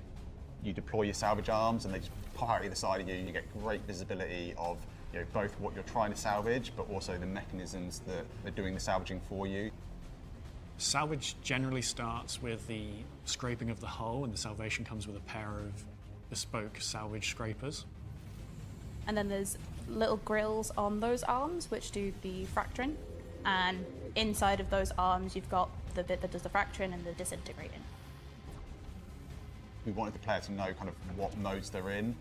you deploy your salvage arms and they just pop out either side of you. You get great visibility of both what you're trying to salvage, but also the mechanisms that are doing the salvaging for you. Salvage generally starts with the scraping of the hull, and the salvation comes with a pair of bespoke salvage scrapers. And then there's little grills on those arms which do the fracturing. And inside of those arms, you've got the bit that does the fracturing and the disintegrating. We wanted the player to know kind of what modes they're in.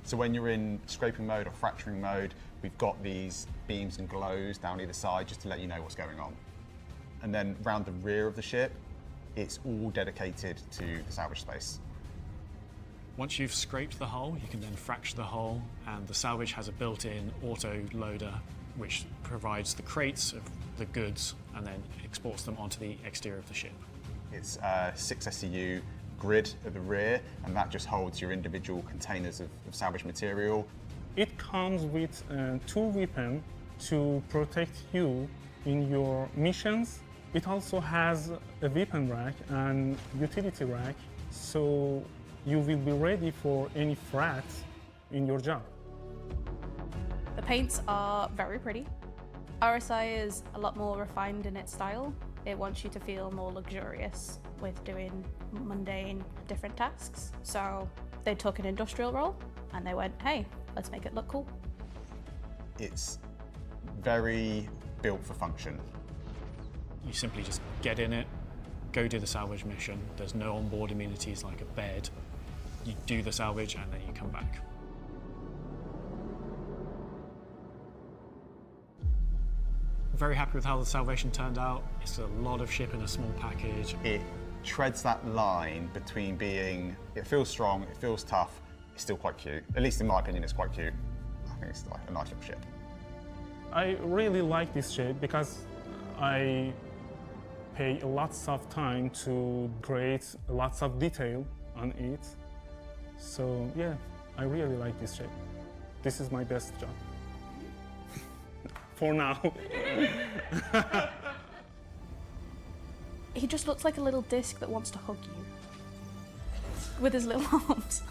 So when you're in scraping mode or fracturing mode, we've got these beams and glows down either side just to let you know what's going on. And then round the rear of the ship, it's all dedicated to the salvage space. Once you've scraped the hull, you can then fracture the hull, and the salvage has a built-in auto loader which provides the crates of the goods and then exports them onto the exterior of the ship. It's a 6 SCU grid at the rear, and that just holds your individual containers of salvage material. It comes with 2 weapons to protect you in your missions. It also has a weapon rack and utility rack, so you will be ready for any threat in your job. The paints are very pretty. RSI is a lot more refined in its style. It wants you to feel more luxurious with doing mundane, different tasks. So they took an industrial role and they went, hey, let's make it look cool. It's very built for function. You simply just get in it, go do the salvage mission. There's no onboard amenities like a bed. You do the salvage and then you come back. Very happy with how the salvation turned out. It's a lot of ship in a small package. It treads that line between being, it feels strong, it feels tough, it's still quite cute. At least in my opinion, it's quite cute. I think it's like a nice little ship. I really like this ship because I pay lots of time to create lots of detail on it. So yeah, I really like this ship. This is my best job. For now. He just looks like a little disc that wants to hug you with his little arms.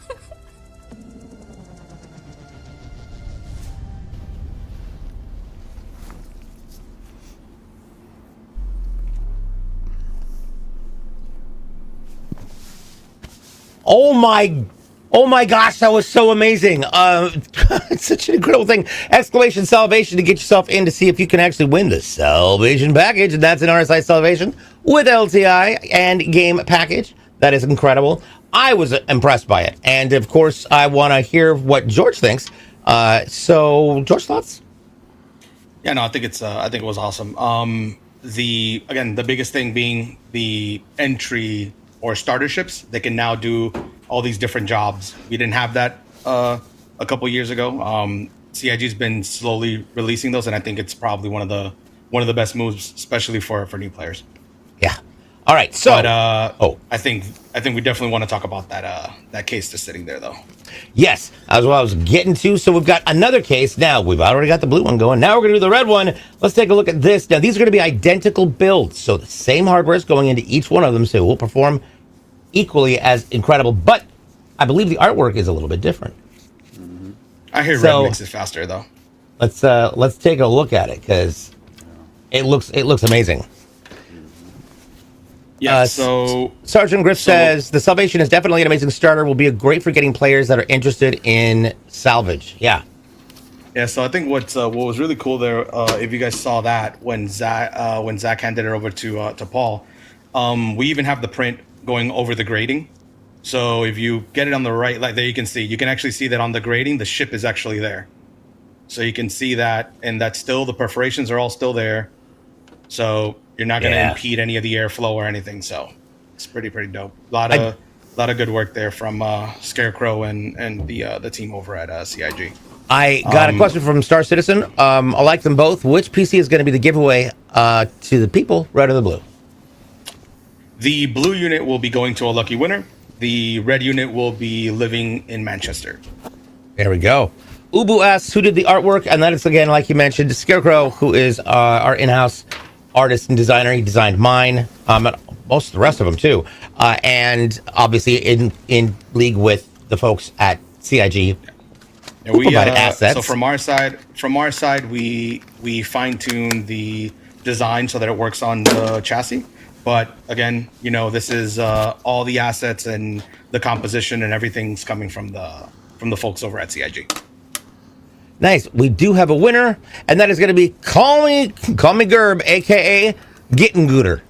Oh my gosh, that was so amazing. It's such an incredible thing. Exclamation salvation to get yourself in to see if you can actually win the salvation package. And that's an RSI salvation with LTI and game package. That is incredible. I was impressed by it. And of course, I want to hear what George thinks. So George, thoughts? Yeah, no, I think it was awesome. The biggest thing being the entry or starter ships. They can now do all these different jobs. We didn't have that a couple years ago. CIG's been slowly releasing those, and I think it's probably one of the best moves, especially for new players. Yeah. All right. So, but, I think we definitely want to talk about that case that's sitting there, though. Yes, that's what I was getting to. So we've got another case now. We've already got the blue one going. Now we're going to do the red one. Let's take a look at this. Now these are going to be identical builds, so the same hardware is going into each one of them, so it will perform equally as incredible. But I believe the artwork is a little bit different. I hear red makes it faster, though. let's take a look at it because it looks amazing. Yeah. So Sergeant Griff says the Salvation is definitely an amazing starter. Will be great for getting players that are interested in salvage. Yeah. Yeah, so I think what was really cool there, if you guys saw that when Zach handed it over to Paul, we even have the print going over the grading. So if you get it on the right, like there you can actually see that on the grading, the ship is actually there. So you can see that, and that's still, the perforations are all still there. So you're not going to impede any of the airflow or anything. So it's pretty dope. A lot of good work there from Scarecrow and the team over at CIG. I got a question from StarCitizen. I like them both. Which PC is going to be the giveaway to the people, red or the blue? The blue unit will be going to a lucky winner. The red unit will be living in Manchester. There we go. Ubu asks who did the artwork, and that is, again, like you mentioned, Scarecrow, who is our in-house artist and designer. He designed mine, most of the rest of them too, and obviously in league with the folks at CIG. And we assets. So from our side, we fine-tune the design so that it works on the chassis. But again, this is all the assets and the composition and everything's coming from the folks over at CIG. Nice. We do have a winner, and that is going to be Call Me Gerb, aka Getting Gooder.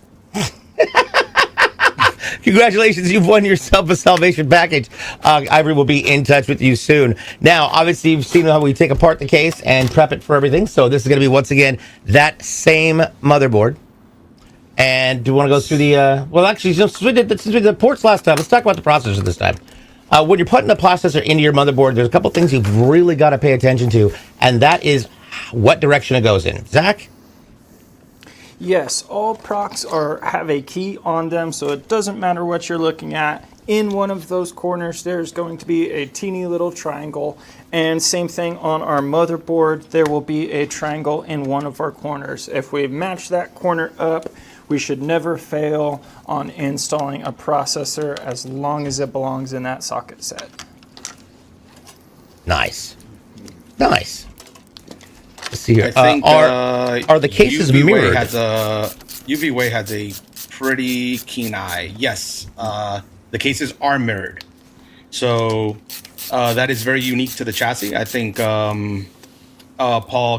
Congratulations, you've won yourself a Salvation package. Ivory will be in touch with you soon. Now, obviously, you've seen how we take apart the case and prep it for everything. So this is going to be, once again, that same motherboard. And do you want to go through the... well, actually, since we did the ports last time, let's talk about the processor this time. When you're putting the processor into your motherboard, there's a couple things you've really got to pay attention to, and that is what direction it goes in. Zach? Yes, all procs have a key on them, so it doesn't matter what you're looking at. In one of those corners, there's going to be a teeny little triangle, and same thing on our motherboard, there will be a triangle in one of our corners. If we match that corner up, we should never fail on installing a processor as long as it belongs in that socket set. Nice. Nice. Let's see here. I think are the cases mirrored? UVWay has a pretty keen eye. Yes, the cases are mirrored. So that is very unique to the chassis. I think Paul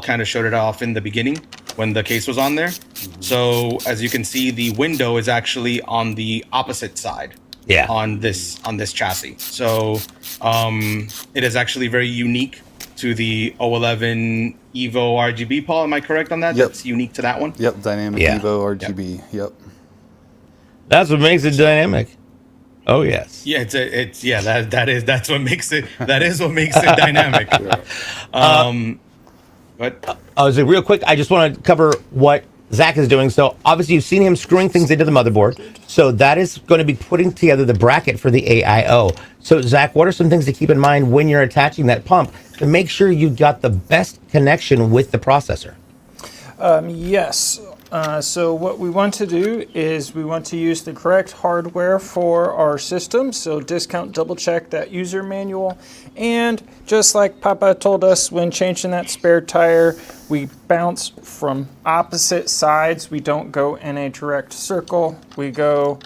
kind of showed it off in the beginning when the case was on there. So as you can see, the window is actually on the opposite side. Yeah. On this chassis. So it is actually very unique to the 011 Evo RGB. Paul, am I correct on that? Yep. That's unique to that one. Yep. Dynamic Evo RGB. Yep. That's what makes it dynamic. Oh yes. Yeah, that's what makes it. That is what makes it dynamic. But so real quick, I just want to cover what Zach is doing. So obviously you've seen him screwing things into the motherboard. So that is going to be putting together the bracket for the AIO. So Zach, what are some things to keep in mind when you're attaching that pump to make sure you've got the best connection with the processor? Yes. So what we want to do is we want to use the correct hardware for our system. So discount, double check that user manual. And just like Papa told us when changing that spare tire, we bounce from opposite sides. We don't go in a direct circle. We go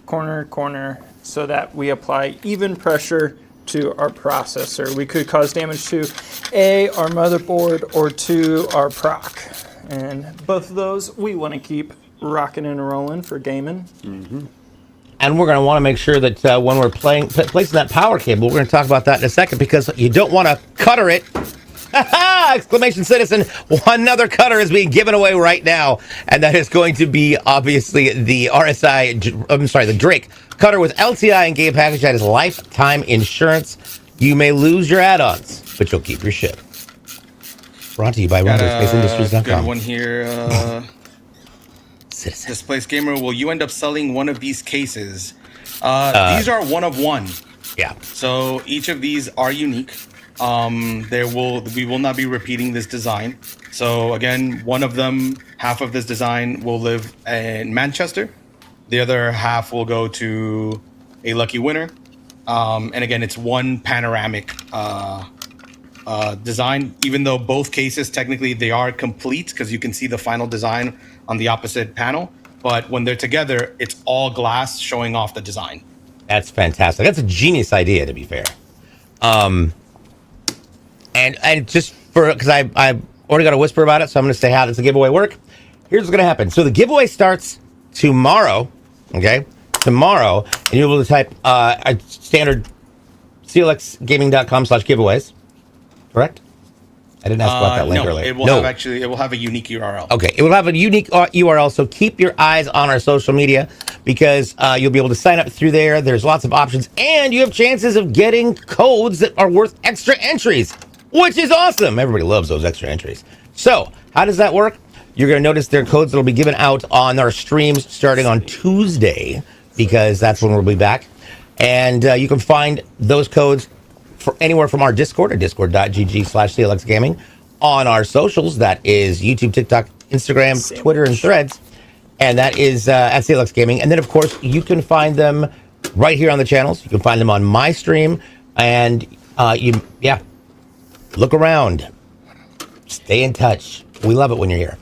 corner to corner so that we apply even pressure to our processor. We could cause damage to A, our motherboard, or to our proc. And both of those we want to keep rocking and rolling for gaming. Mm-hmm. And we're going to want to make sure that when we're placing that power cable, we're going to talk about that in a second, because you don't want to cutter it. Exclamation citizen, another cutter is being given away right now, and that is going to be obviously the the Drake cutter with LTI and game package. That is lifetime insurance. You may lose your add-ons, but you'll keep your ship. Brought to you by RunnerSpaceIndustries.com. Good one here. Displaced Gamer, will you end up selling one of these cases? These are one of one. Yeah. So each of these are unique. We will not be repeating this design. So again, one of them, half of this design will live in Manchester. The other half will go to a lucky winner. And again, it's one panoramic design, even though both cases technically they are complete because you can see the final design on the opposite panel. But when they're together, it's all glass showing off the design. That's fantastic. That's a genius idea, to be fair. And just for, because I already got a whisper about it, so I'm going to say how does the giveaway work. Here's what's going to happen. So the giveaway starts tomorrow, okay? Tomorrow, and you'll be able to type a standard clxgaming.com/giveaways, correct? I didn't ask about that link earlier. It will it will have a unique URL. Okay, it will have a unique URL, so keep your eyes on our social media because you'll be able to sign up through there. There's lots of options, and you have chances of getting codes that are worth extra entries, which is awesome. Everybody loves those extra entries. So, how does that work? You're going to notice there are codes that will be given out on our streams starting on Tuesday because that's when we'll be back. And you can find those codes for anywhere from our Discord at discord.gg/clxgaming, on our socials, that is YouTube, TikTok, Instagram, Twitter, and Threads, and that is at CLX Gaming. And then, of course, you can find them right here on the channels. You can find them on my stream, and look around, stay in touch. We love it when you're here.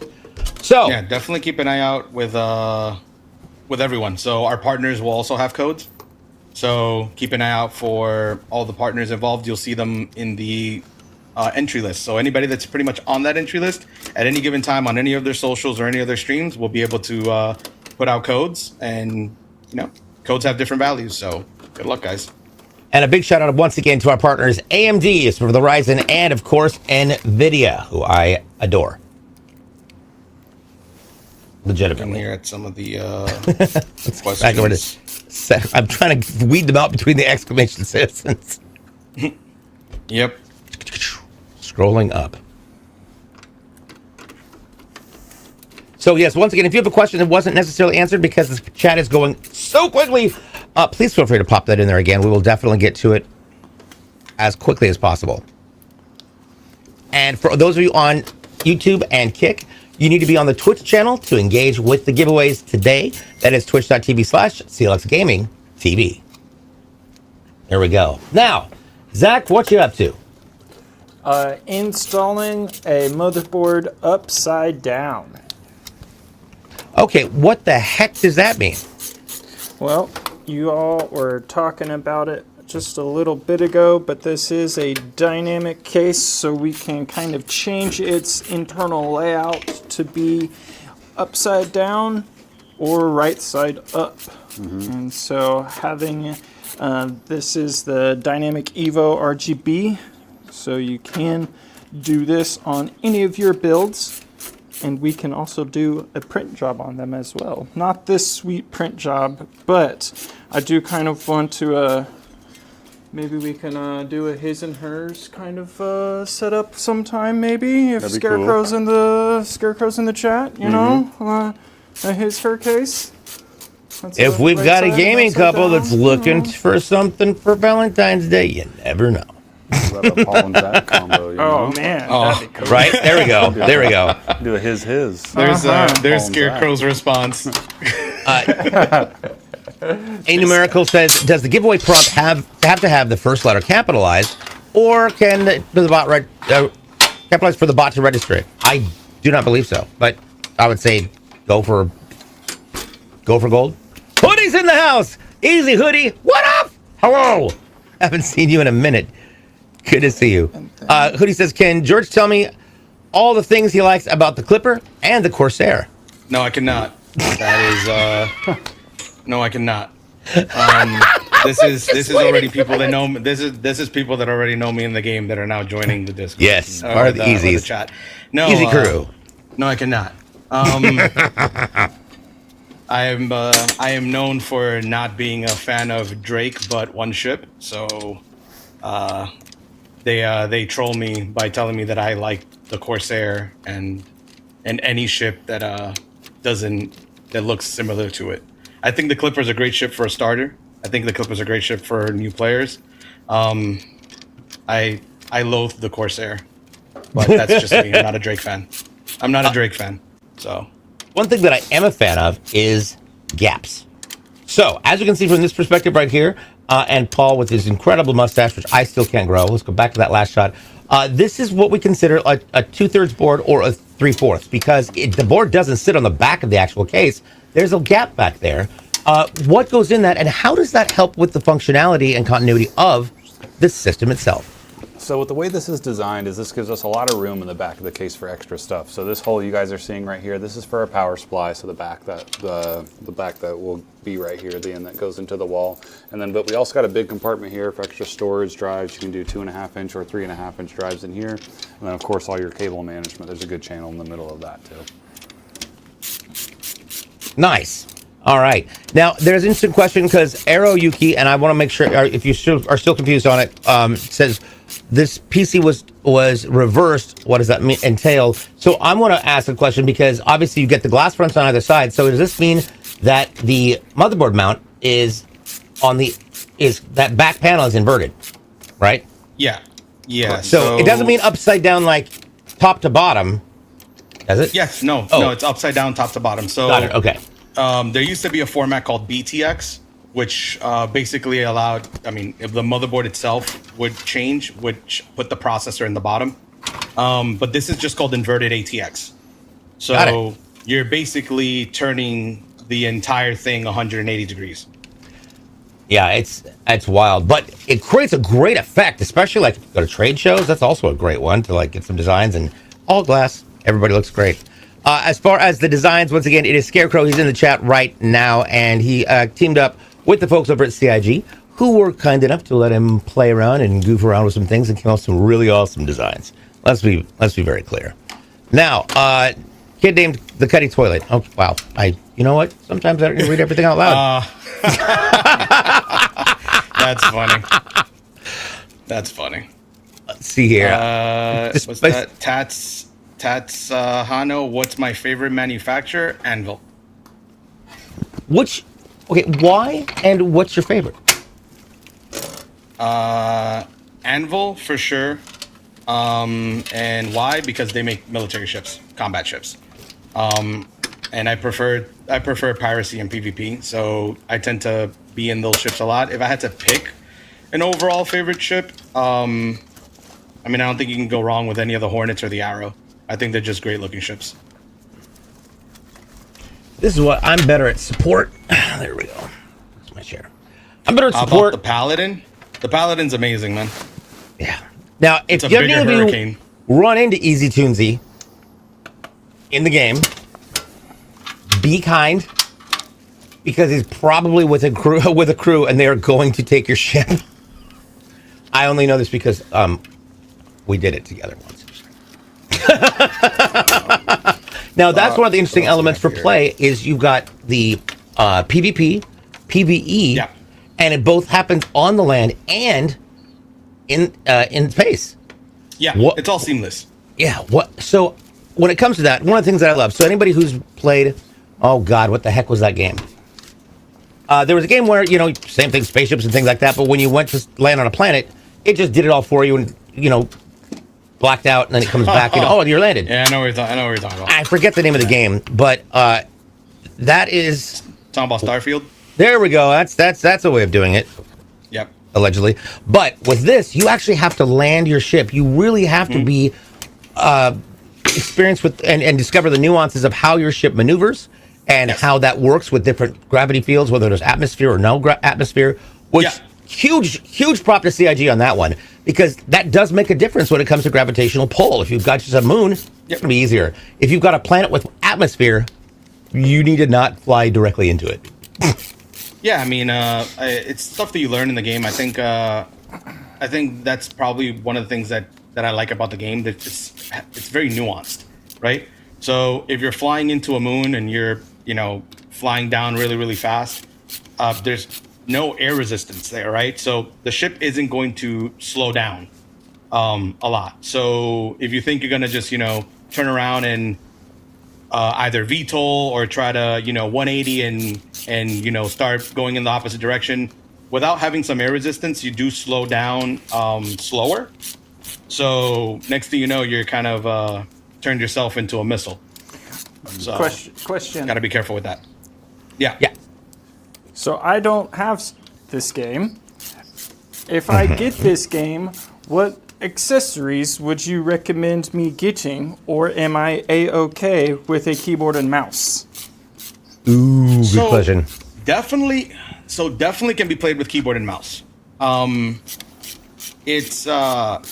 So yeah, definitely keep an eye out with everyone. So our partners will also have codes. So keep an eye out for all the partners involved. You'll see them in the entry list. So anybody that's pretty much on that entry list at any given time on any of their socials or any of their streams will be able to put out codes. And, codes have different values. So good luck, guys. And a big shout out once again to our partners, AMD is for the Ryzen, and of course, NVIDIA, who I adore. Legitimately. Here at some of the questions. Back over to, I'm trying to weed them out between the exclamation citizens. Yep. Scrolling up. So yes, once again, if you have a question that wasn't necessarily answered because the chat is going so quickly, please feel free to pop that in there again. We will definitely get to it as quickly as possible. And for those of you on YouTube and Kick, you need to be on the Twitch channel to engage with the giveaways today. That is twitch.tv/CLXGamingTV. There we go. Now, Zach, what you up to? Installing a motherboard upside down. Okay, what the heck does that mean? Well, you all were talking about it just a little bit ago, but this is a dynamic case, so we can kind of change its internal layout to be upside down or right side up. And so having this is the Dynamic Evo RGB, so you can do this on any of your builds. And we can also do a print job on them as well. Not this sweet print job, but I do kind of want to, maybe we can do a his and hers kind of setup sometime, maybe, if Scarecrow's cool. Scarecrow's in the chat, you know, a his-her case. If we've got a gaming couple that's looking for something for Valentine's Day, you never know. A Paul and Zach combo, you know? Man. Cool. Right? There we go. There we go. Do a his. There's Scarecrow's response. A Numerical says, does the giveaway prompt have to have the first letter capitalized, or can the bot capitalize for the bot to register it? I do not believe so, but I would say go for gold. Hoodie's in the house. Easy, Hoodie. What up? Hello. Haven't seen you in a minute. Good to see you. Hoodie says, can George tell me all the things he likes about the Clipper and the Corsair? No, I cannot. That is no, I cannot. This is already people that know me. This is people that already know me in the game that are now joining the Discord. Yes, part of the Easy chat. No, Easy crew. No, I cannot. I am known for not being a fan of Drake, but one ship. So, they troll me by telling me that I like the Corsair and any ship that looks similar to it. I think the Clipper's a great ship for a starter. I think the Clipper's a great ship for new players. I loathe the Corsair, but that's just me. I'm not a Drake fan. So one thing that I am a fan of is gaps. So as you can see from this perspective right here, and Paul with his incredible mustache, which I still can't grow. Let's go back to that last shot. This is what we consider a 2/3 board or a 3/4 because the board doesn't sit on the back of the actual case. There's a gap back there. What goes in that, and how does that help with the functionality and continuity of the system itself? So with the way this is designed is this gives us a lot of room in the back of the case for extra stuff. So this hole you guys are seeing right here, this is for a power supply. So the back that will be right here, the end that goes into the wall. And then, but we also got a big compartment here for extra storage drives. You can do 2.5-inch or 3.5-inch drives in here. And then of course all your cable management. There's a good channel in the middle of that too. Nice. All right. Now, there's an interesting question because Arrow Yuki, and I want to make sure if you are still confused on it, says this PC was reversed. What does that entail? So I'm going to ask a question because obviously you get the glass fronts on either side. So does this mean that the motherboard mount is that back panel is inverted, right? Yeah. Yeah. So it doesn't mean upside down like top to bottom, does it? Yes. No. Oh. No. It's upside down, top to bottom. So Got it. Okay. There used to be a format called BTX, which basically allowed, if the motherboard itself would change, which put the processor in the bottom. But this is just called inverted ATX. So you're basically turning the entire thing 180 degrees. Yeah, it's wild, but it creates a great effect, especially like go to trade shows. That's also a great one to like get some designs and all glass. Everybody looks great. As far as the designs, once again, it is Scarecrow. He's in the chat right now, and he teamed up with the folks over at CIG, who were kind enough to let him play around and goof around with some things and came out with some really awesome designs. Let's be very clear. Now, kid named the Cuddy Toilet. Oh wow! You know what? Sometimes I don't even read everything out loud. That's funny. That's funny. Let's see here. What's that? Tats Hano. What's my favorite manufacturer? Anvil. Okay, why and what's your favorite? Anvil for sure. And why? Because they make military ships, combat ships. And I prefer piracy and PvP, so I tend to be in those ships a lot. If I had to pick an overall favorite ship, I don't think you can go wrong with any of the Hornets or the Arrow. I think they're just great looking ships. This is what I'm better at support. There we go. That's my chair. I'm better at How support. about the Paladin? The Paladin's amazing, man. Yeah. Now, if It's a you bigger hurricane. run into Easy Toonsy in the game, be kind because he's probably with a crew, and they are going to take your ship. I only know this because we did it together once. Now, that's one of the interesting elements for play is you've got the PvP, PvE, Yeah. and it both happens on the land and in space. Yeah, What- it's all seamless. Yeah. So when it comes to that, one of the things that I love. So anybody who's played, oh God, what the heck was that game? There was a game where same thing, spaceships and things like that. But when you went to land on a planet, it just did it all for you, and blacked out, and then it comes back. You're landed. Yeah, I know what you're talking about. I forget the name of the game, but that is. Talking about Starfield. There we go. That's a way of doing it. Yep. Allegedly. But with this, you actually have to land your ship. You really have to be experienced with and discover the nuances of how your ship maneuvers and how that works with different gravity fields, whether there's atmosphere or no atmosphere. Which huge prop to CIG on that one, because that does make a difference when it comes to gravitational pull. If you've got just a moon, it's going to be easier. If you've got a planet with atmosphere, you need to not fly directly into it. Yeah, it's stuff that you learn in the game. I think that's probably one of the things that I like about the game. That it's very nuanced, right? So if you're flying into a moon and you're flying down really, really fast, there's no air resistance there, right? So the ship isn't going to slow down a lot. So if you think you're gonna just turn around and either VTOL or try to 180 and start going in the opposite direction, without having some air resistance, you do slow down slower. So next thing you know, you're kind of turned yourself into a missile. So Question. Got to be careful with that. Yeah. Yeah. So I don't have this game. if I get this game, what accessories would you recommend me getting, or am I a-okay with a keyboard and mouse? Ooh, good question. Definitely can be played with keyboard and mouse. It's a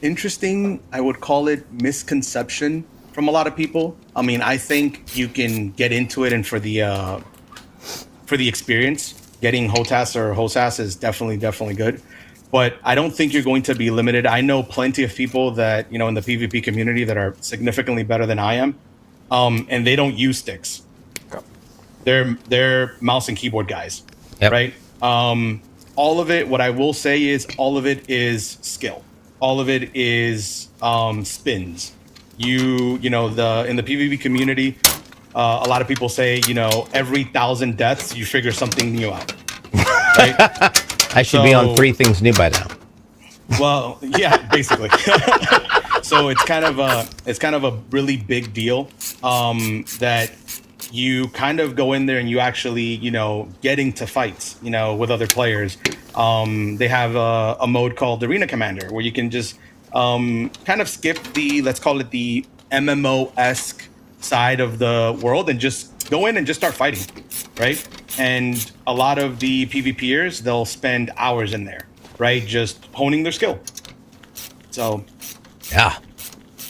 interesting, I would call it, misconception from a lot of people. I mean, I think you can get into it, and for the experience, getting HOTAS or HOSAS is definitely good. But I don't think you're going to be limited. I know plenty of people that, in the PvP community that are significantly better than I am, and they don't use sticks. They're mouse and keyboard guys, right? All of it, what I will say is all of it is skill. All of it is spins. In the PvP community, a lot of people say, every 1,000 deaths, you figure something new out. Right? I should be on 3 things new by now. Well, yeah, basically. So it's kind of a really big deal that you kind of go in there and you actually, get into fights, with other players. They have a mode called Arena Commander where you can just kind of skip let's call it the MMO-esque side of the world and just go in and just start fighting, right? And a lot of the PvPers, they'll spend hours in there, right? Just honing their skill. So, yeah,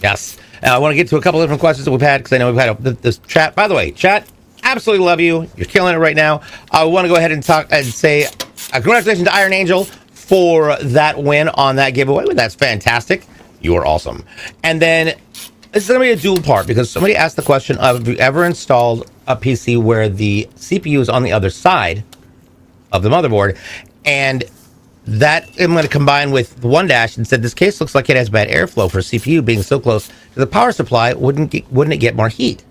yes. I want to get to a couple of different questions that we've had because I know we've had this chat. By the way, chat, absolutely love you. You're killing it right now. I want to go ahead and talk and say congratulations to Iron Angel for that win on that giveaway. That's fantastic. You are awesome. And then this is going to be a dual part because somebody asked the question of, have you ever installed a PC where the CPU is on the other side of the motherboard? And that I'm going to combine with the one dash and said this case looks like it has bad airflow for CPU being so close to the power supply. Wouldn't it get more heat?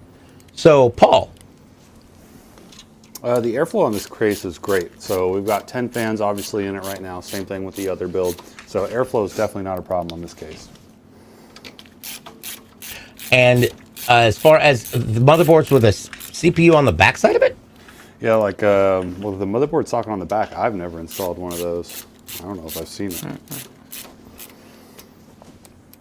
So, Paul. The airflow on this case is great. So we've got 10 fans obviously in it right now. Same thing with the other build. So airflow is definitely not a problem on this case. And as far as the motherboards with a CPU on the backside of it? Yeah, like the motherboard socket on the back, I've never installed one of those. I don't know if I've seen it.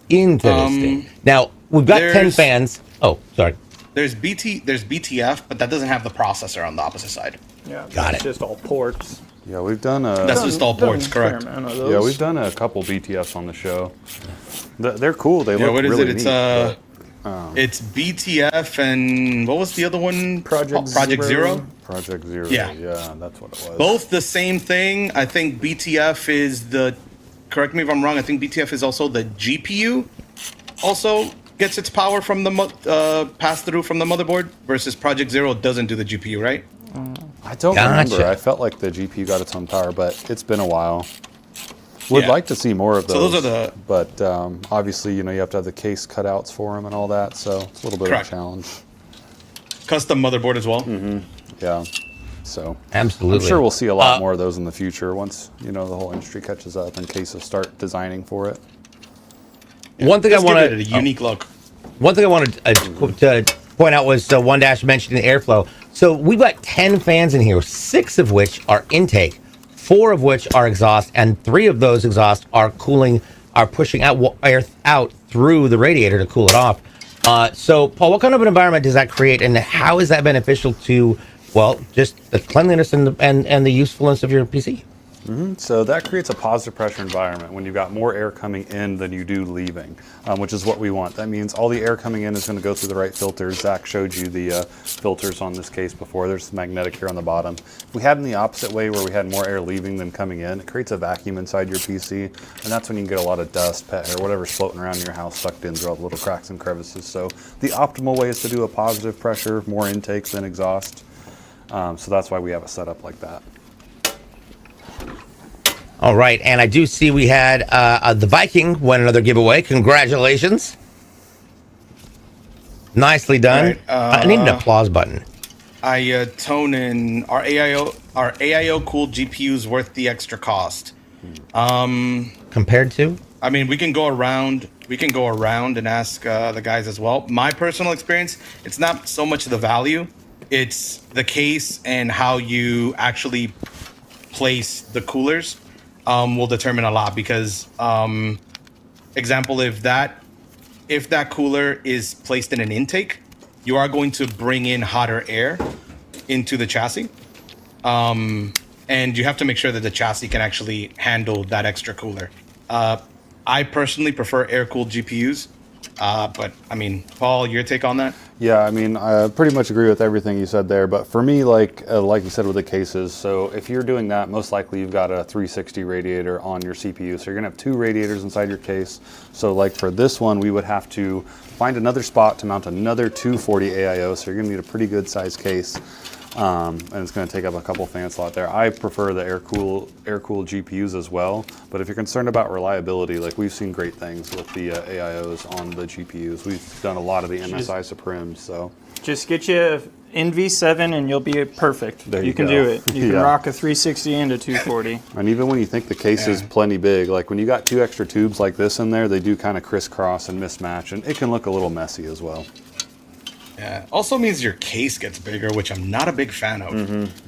Interesting. Now, we've got 10 fans. Oh, sorry. There's BTF, but that doesn't have the processor on the opposite side. Yeah, Got it's it. just all ports. Yeah, we've done That's just all ports, correct? Yeah, we've done a couple BTFs on the show. They're cool. They look what is really it? It's neat. it's BTF and what was the other one? Project Zero. Project Zero. Yeah. Yeah, that's what it was. Both the same thing. I think BTF is correct me if I'm wrong, I think BTF is also the GPU. Also gets its power from the pass through from the motherboard versus Project Zero doesn't do the GPU, right? I don't remember. I felt like the GPU got its own power, but it's been a while. Would like to see more of those. So those are but obviously, you have to have the case cutouts for them and all that, so it's a little bit of a challenge. Custom motherboard as well. Mm-hmm. Yeah. So absolutely, I'm sure we'll see a lot more of those in the future once the whole industry catches up and cases start designing for it. Yeah, one thing I wanted a unique look. One thing I wanted to point out was One Dash mentioning the airflow. So we've got 10 fans in here, 6 of which are intake, 4 of which are exhaust, and 3 of those exhaust are pushing air out through the radiator to cool it off. So, Paul, what kind of an environment does that create, and how is that beneficial to, just the cleanliness and the usefulness of your PC? So that creates a positive pressure environment when you've got more air coming in than you do leaving, which is what we want. That means all the air coming in is going to go through the right filters. Zach showed you the filters on this case before. There's magnetic here on the bottom. If we had them the opposite way where we had more air leaving than coming in, it creates a vacuum inside your PC, and that's when you can get a lot of dust, pet hair, whatever's floating around in your house sucked in through all the little cracks and crevices. So the optimal way is to do a positive pressure, more intakes than exhaust. So that's why we have it set up like that. All right, and I do see we had the Viking win another giveaway. Congratulations. Nicely done. Right, I need an applause button. Tone in our AIO cooled GPUs worth the extra cost. Compared to? I mean, we can go around and ask the guys as well. My personal experience, it's not so much the value, it's the case and how you actually place the coolers. will determine a lot because, example, if that cooler is placed in an intake, you are going to bring in hotter air into the chassis. And you have to make sure that the chassis can actually handle that extra cooler. I personally prefer air-cooled GPUs, but I mean, Paul, your take on that? Yeah, I mean, I pretty much agree with everything you said there. But for me, like you said with the cases, so if you're doing that, most likely you've got a 360 radiator on your CPU. So you're gonna have 2 radiators inside your case. So like for this one, we would have to find another spot to mount another 240 AIO. So you're gonna need a pretty good size case. And it's going to take up a couple fan slot there. I prefer the air-cooled GPUs as well, but if you're concerned about reliability, like we've seen great things with the AIOs on the GPUs. We've done a lot of the MSI Supremes, so. Just get you an NV7 and you'll be perfect. There you can go. do it. You can rock a 360 and a 240. And even when you think the case is plenty big, like when you got 2 extra tubes like this in there, they do kind of crisscross and mismatch, and it can look a little messy as well. Yeah. Also means your case gets bigger, which I'm not a big fan of.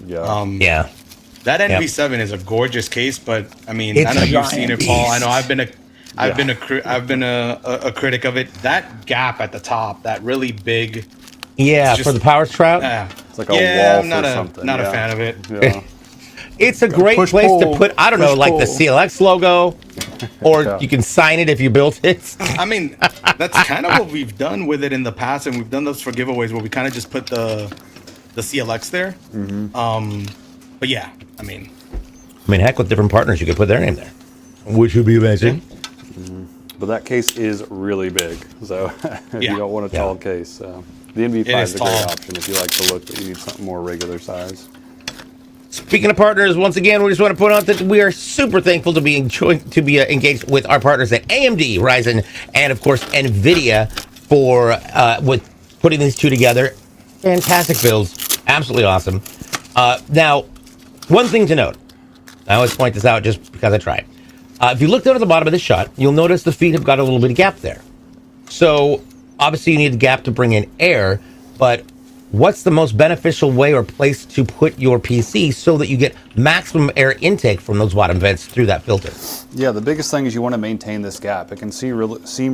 Yeah. Yeah. That NV7 is a gorgeous case, but I mean, It's I know a you've seen it, Paul. I know I've been a critic of it. That gap at the top, that really big. Yeah, just, for the power strap. It's like a wall I'm not for something. Not a fan of it. Yeah. It's a great Push place pull. to put, I don't know, Push like pull. the CLX logo, or Yeah. you can sign it if you built it. I mean, that's kind of what we've done with it in the past, and we've done those for giveaways where we kind of just put the CLX there. But yeah, I mean, heck, with different partners, you could put their name there, which would be amazing. But that case is really big, so if Yeah. you don't want a tall case, the NV5 It is is a great tall. option if you like the look, but you need something more regular size. Speaking of partners, once again, we just want to point out that we are super thankful to be engaged with our partners at AMD, Ryzen, and of course NVIDIA for with putting these two together. Fantastic builds, absolutely awesome. Now, one thing to note, I always point this out just because I tried. If you look down at the bottom of this shot, you'll notice the feet have got a little bit of gap there. So obviously you need the gap to bring in air, but what's the most beneficial way or place to put your PC so that you get maximum air intake from those bottom vents through that filter? Yeah, the biggest thing is you want to maintain this gap. It can seem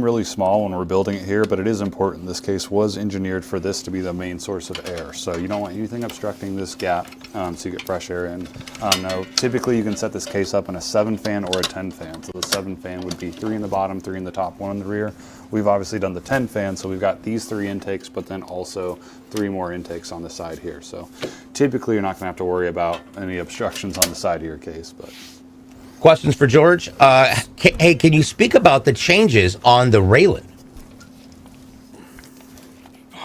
really small when we're building it here, but it is important. This case was engineered for this to be the main source of air. So you don't want anything obstructing this gap so you get fresh air in. Now, typically you can set this case up in a 7 fan or a 10 fan. So the 7 fan would be 3 in the bottom, 3 in the top, 1 in the rear. We've obviously done the 10 fan, so we've got these 3 intakes, but then also 3 more intakes on the side here. So typically you're not gonna have to worry about any obstructions on the side of your case. But Questions for George? Hey, can you speak about the changes on the railing?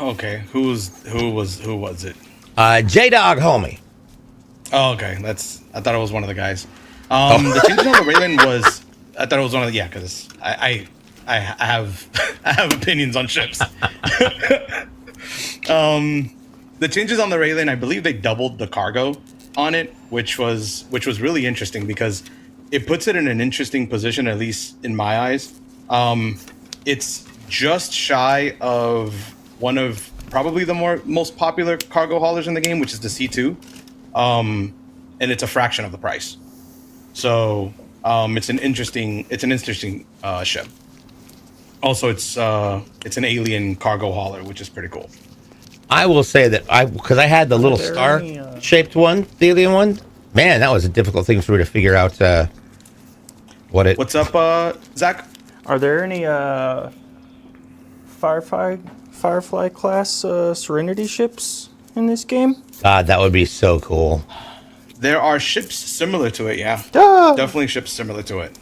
okay, who was it? J-Dog, homie. Oh, okay, I thought it was one of the guys. The changes on the railing was, I thought it was one of the, because I have I have opinions on ships. The changes on the railing, I believe they doubled the cargo on it, which was really interesting because it puts it in an interesting position, at least in my eyes. It's just shy of one of probably the most popular cargo haulers in the game, which is the C2, and it's a fraction of the price. So it's an interesting ship. Also, it's an alien cargo hauler, which is pretty cool. I will say that because I had the little star-shaped one, the alien one. Man, that was a difficult thing for me to figure out What's up, Zach? Are there any Firefly class Serenity ships in this game? God, that would be so cool. There are ships similar to it, yeah. Ah! Definitely ships similar to it.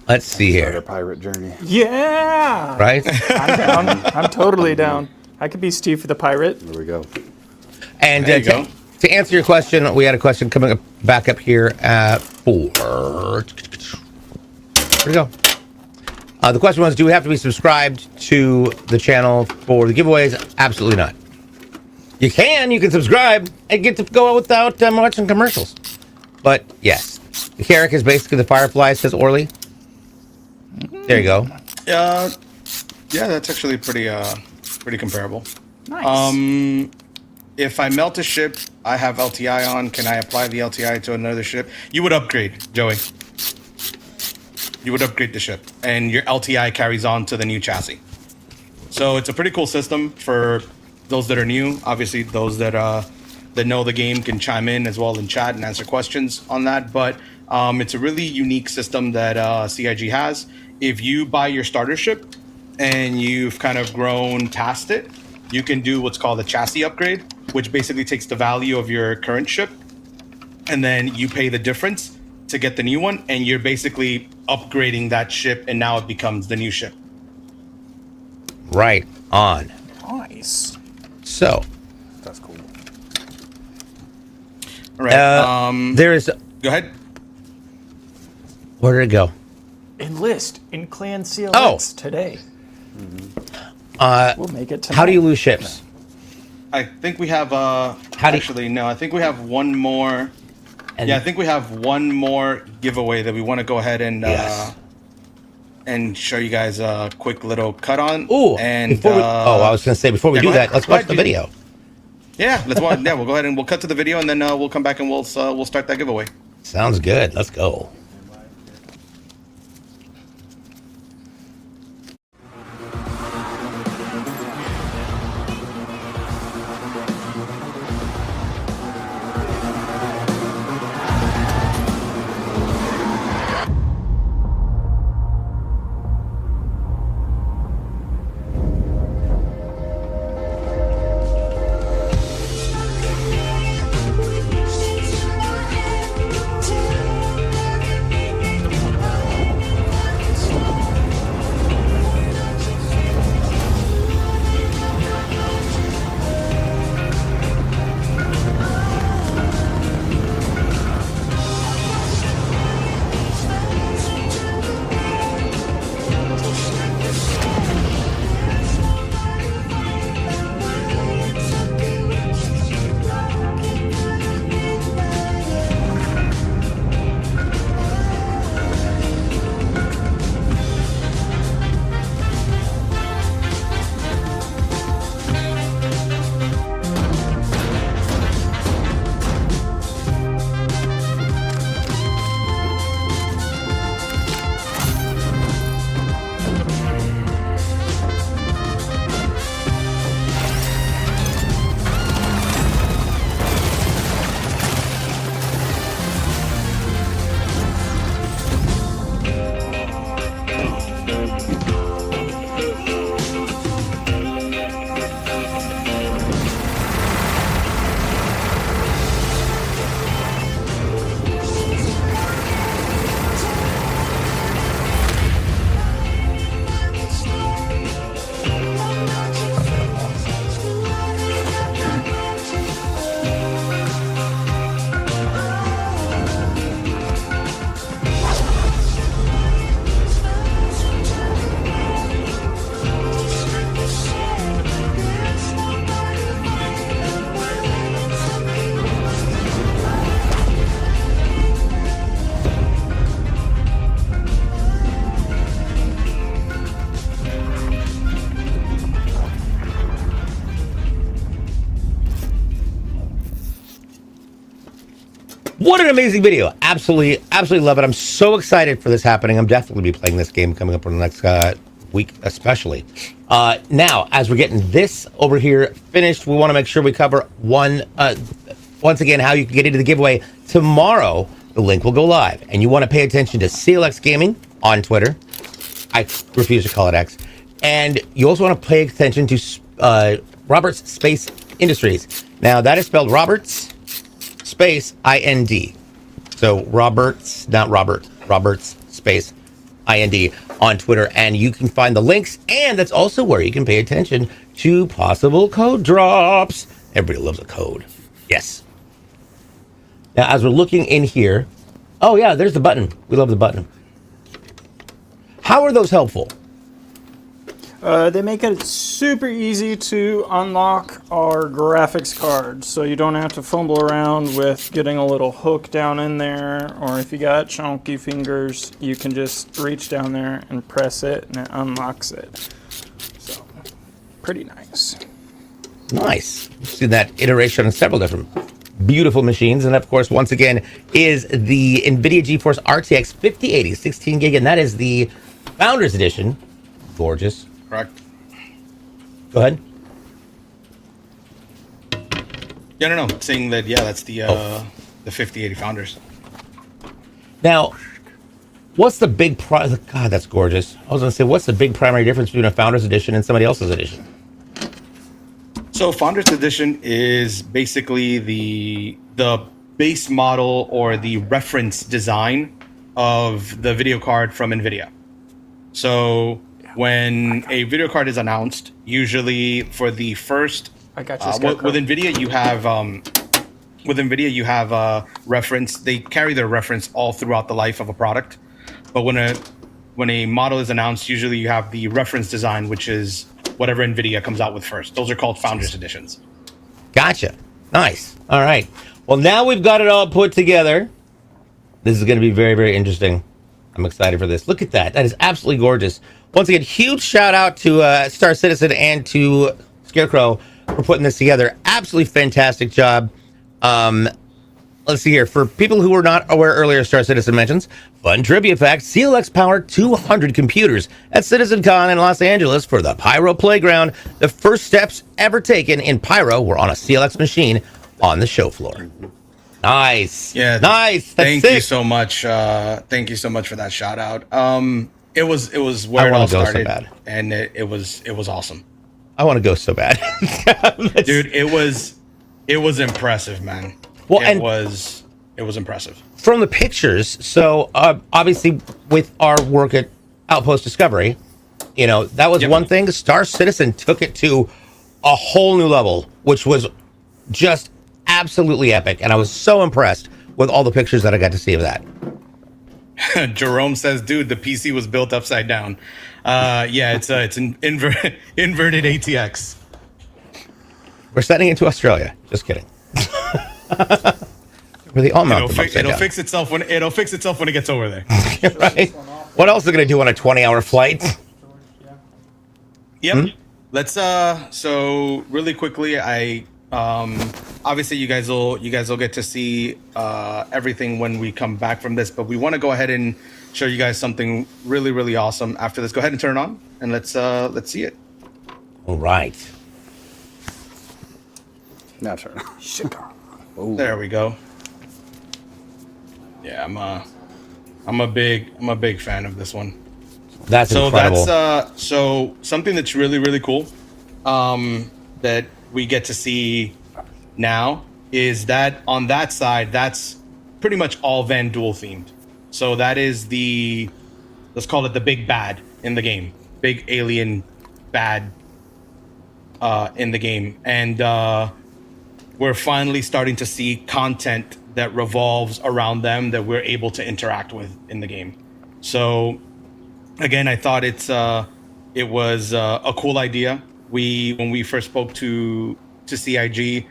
Let's see start a here. pirate journey. Yeah! Right? I'm down. I'm totally down. I could be Steve the Pirate. There we go. And There you go. to answer your question, we had a question coming up back up here at 4. Where'd it go? The question was, do we have to be subscribed to the channel for the giveaways? Absolutely not. You can subscribe and get to go without watching commercials. But yes, the Carrick is basically the Firefly, says Orly. There you go. Yeah, that's actually pretty comparable. Nice. if I melt a ship, I have LTI on. Can I apply the LTI to another ship? You would upgrade, Joey. You would upgrade the ship, and your LTI carries on to the new chassis. So it's a pretty cool system for those that are new. Obviously, those that know the game can chime in as well in chat and answer questions on that. But it's a really unique system that CIG has. If you buy your starter ship and you've kind of grown past it, you can do what's called a chassis upgrade, which basically takes the value of your current ship, and then you pay the difference to get the new one, and you're basically upgrading that ship, and now it becomes the new ship. Right on. Nice. So, That's cool. All right. there is. Go ahead. Where did it go? Enlist in Clan CLX today. We'll make it tonight. How do you lose ships? I think we have. How do you- Actually, no. I think we have one more. And I think we have one more giveaway that we want to go ahead and Yes. and show you guys a quick little cut on. Ooh, and before we, I was going to say before we yeah, do go that, ahead. let's Go watch ahead, the dude. video. Yeah, let's watch. Yeah, we'll go ahead and we'll cut to the video, and then we'll come back and we'll start that giveaway. Sounds good. Let's go. What an amazing video. Absolutely, absolutely love it. I'm so excited for this happening. I'm definitely going to be playing this game coming up in the next week, especially. Now, as we're getting this over here finished, we want to make sure we cover once again, how you can get into the giveaway. Tomorrow, the link will go live, and you want to pay attention to CLX Gaming on Twitter. I refuse to call it X. And you also want to pay attention to Roberts Space Industries. Now, that is spelled Roberts Space IND. So Roberts, not Robert, Roberts Space IND on Twitter. And you can find the links. And that's also where you can pay attention to possible code drops. Everybody loves a code. Yes. Now, as we're looking in here, oh yeah, there's the button. We love the button. How are those helpful? They make it super easy to unlock our graphics card, so you don't have to fumble around with getting a little hook down in there, or if you got chunky fingers, you can just reach down there and press it and it unlocks it. So, pretty nice. Nice. We've seen that iteration on several different beautiful machines. And of course, once again, is the NVIDIA GeForce RTX 5080 16 gig, and that is the Founders Edition. Gorgeous. Correct. Go ahead. Yeah, no. Saying that, yeah, that's the 5080 Founders. Now, what's the big God, that's gorgeous. I was going to say, what's the big primary difference between a Founders Edition and somebody else's edition? So Founders Edition is basically the base model or the reference design of the video card from NVIDIA. So when a video card is announced, usually for the first, I got you. with NVIDIA you have a reference. They carry their reference all throughout the life of a product. But when a model is announced, usually you have the reference design, which is whatever NVIDIA comes out with first. Those are called Founders Editions. Gotcha. Nice. All right. Well, now we've got it all put together. This is going to be very, very interesting. I'm excited for this. Look at that. That is absolutely gorgeous. Once again, huge shout out to StarCitizen and to Scarecrow for putting this together. Absolutely fantastic job. Let's see here. For people who were not aware earlier, StarCitizen mentions, fun trivia fact, CLX powered 200 computers at CitizenCon in Los Angeles for the Pyro Playground. The first steps ever taken in Pyro were on a CLX machine on the show floor. Nice. Yeah. Nice. Thank you so much. Thank you so much for that shout out. It was where it all started, and it was awesome. I want to go so bad. Dude, it was impressive, man. Well, it was impressive. From the pictures, so obviously with our work at Outpost Discovery, that was one thing. Star Citizen took it to a whole new level, which was just absolutely epic. And I was so impressed with all the pictures that I got to see of that. Jerome says, dude, the PC was built upside down. Yeah, it's an inverted ATX. We're sending it to Australia. Just kidding. Where they all mount them it'll fix itself when it gets over there. Right? What else are they going to do on a 20-hour flight? Yep. Let's so really quickly, I obviously you guys will get to see everything when we come back from this, but we want to go ahead and show you guys something really, really awesome after this. Go ahead and turn it on and let's see it. All right. Now turn it on. There we go. Yeah, I'm a big fan of this one. That's incredible. That's so something that's really, really cool that we get to see now is that on that side, that's pretty much all Vanduul themed. So that is let's call it the big bad in the game, big alien bad in the game, and we're finally starting to see content that revolves around them that we're able to interact with in the game. So again, I thought it was a cool idea. When we first spoke to CIG,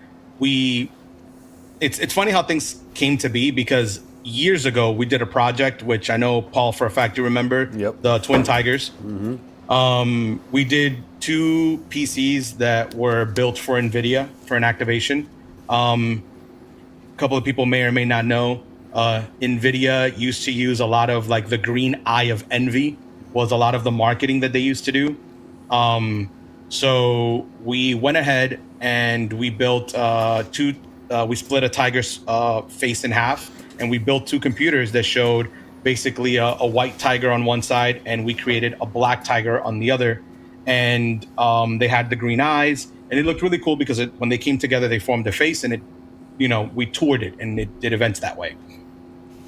it's funny how things came to be, because years ago we did a project, which I know, Paul, for a fact you remember. Yep. The Twin Tigers. Mm-hmm. We did 2 PCs that were built for NVIDIA for an activation. A couple of people may or may not know, NVIDIA used to use a lot of like the green eye of envy was a lot of the marketing that they used to do. So we went ahead and we built we split a tiger's face in half, and we built 2 computers that showed basically a white tiger on one side, and we created a black tiger on the other. And they had the green eyes, and it looked really cool because when they came together, they formed a face, and we toured it, and it did events that way.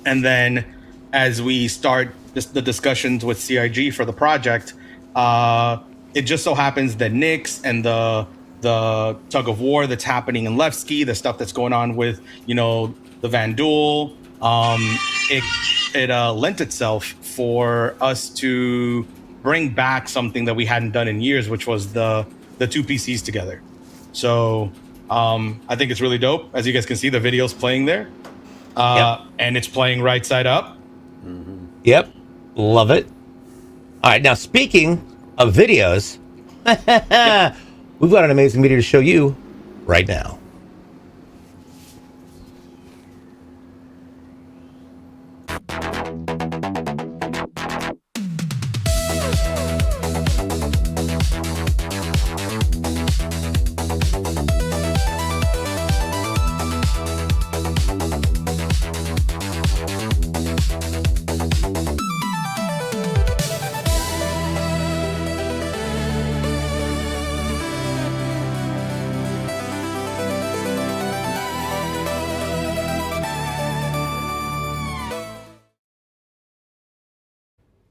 And then as we start the discussions with CIG for the project, it just so happens that Nyx and the tug of war that's happening in Levski, the stuff that's going on with, the Vanduul, it lent itself for us to bring back something that we hadn't done in years, which was the 2 PCs together. So I think it's really dope. As you guys can see, the video's playing there. And it's playing right side up. Mm-hmm. Yep. Love it. All right. Now, speaking of videos, we've got an amazing video to show you right now.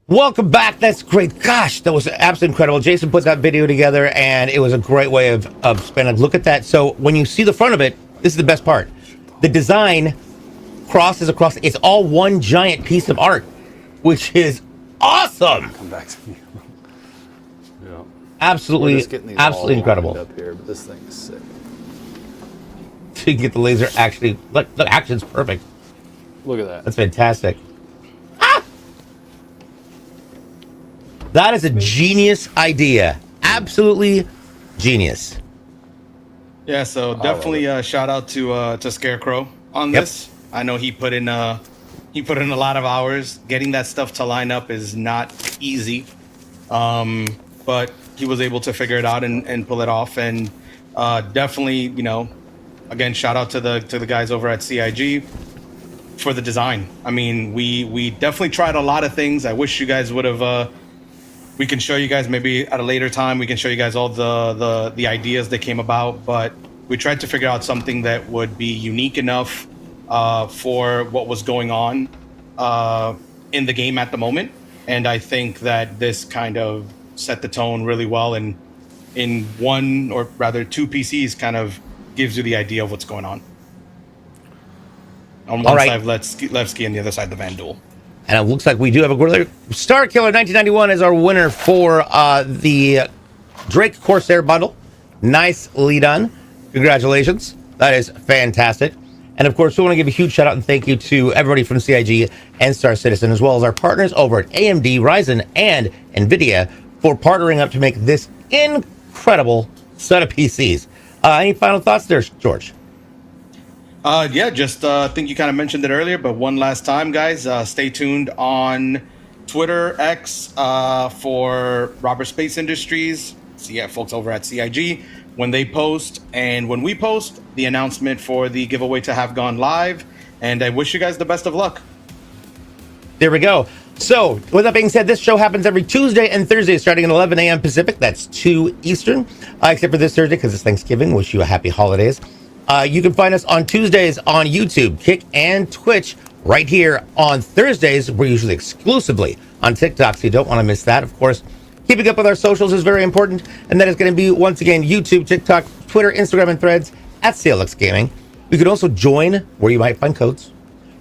Welcome back. That's great. Gosh, that was absolutely incredible. Jason put that video together, and it was a great way of spending. Look at that. So when you see the front of it, this is the best part. The design crosses across. It's all one giant piece of art, which is awesome. Come back to me. Yeah. Absolutely, We're just getting these absolutely all incredible. lined up here, but this thing is sick. So you can get the laser actually. Look, the action's perfect. Look at that. That's fantastic. That is a genius idea. Absolutely genius. Yeah, so definitely shout out to Scarecrow on this. I know he put in a lot of hours. Getting that stuff to line up is not easy, but he was able to figure it out and pull it off. And definitely, you know, again, shout out to the guys over at CIG for the design. I mean, we definitely tried a lot of things. I wish you guys would have. We can show you guys maybe at a later time. We can show you guys all the ideas that came about, but we tried to figure out something that would be unique enough for what was going on in the game at the moment. And I think that this kind of set the tone really well. And in one or rather two PCs kind of gives you the idea of what's going on. On one side, Levski, and the other side, the Van Duel. And it looks like we do have a winner. Star Killer 1991 is our winner for the Drake Corsair bundle. Nicely done. Congratulations. That is fantastic. And of course, we want to give a huge shout out and thank you to everybody from CIG and StarCitizen, as well as our partners over at AMD, Ryzen, and NVIDIA for partnering up to make this incredible set of PCs. Any final thoughts there, George? Yeah, just I think you kind of mentioned it earlier, but one last time, guys, stay tuned on Twitter, X, for Robert Space Industries, folks over at CIG, when they post and when we post the announcement for the giveaway to have gone live. And I wish you guys the best of luck. There we go. So, with that being said, this show happens every Tuesday and Thursday starting at 11 a.m. Pacific. That's 2 Eastern, except for this Thursday because it's Thanksgiving. Wish you a happy holidays. You can find us on Tuesdays on YouTube, Kick, and Twitch. Right here on Thursdays, we're usually exclusively on TikTok, so you don't want to miss that. Of course, keeping up with our socials is very important, and that is going to be, once again, YouTube, TikTok, Twitter, Instagram, and Threads at CLX Gaming. You can also join where you might find codes.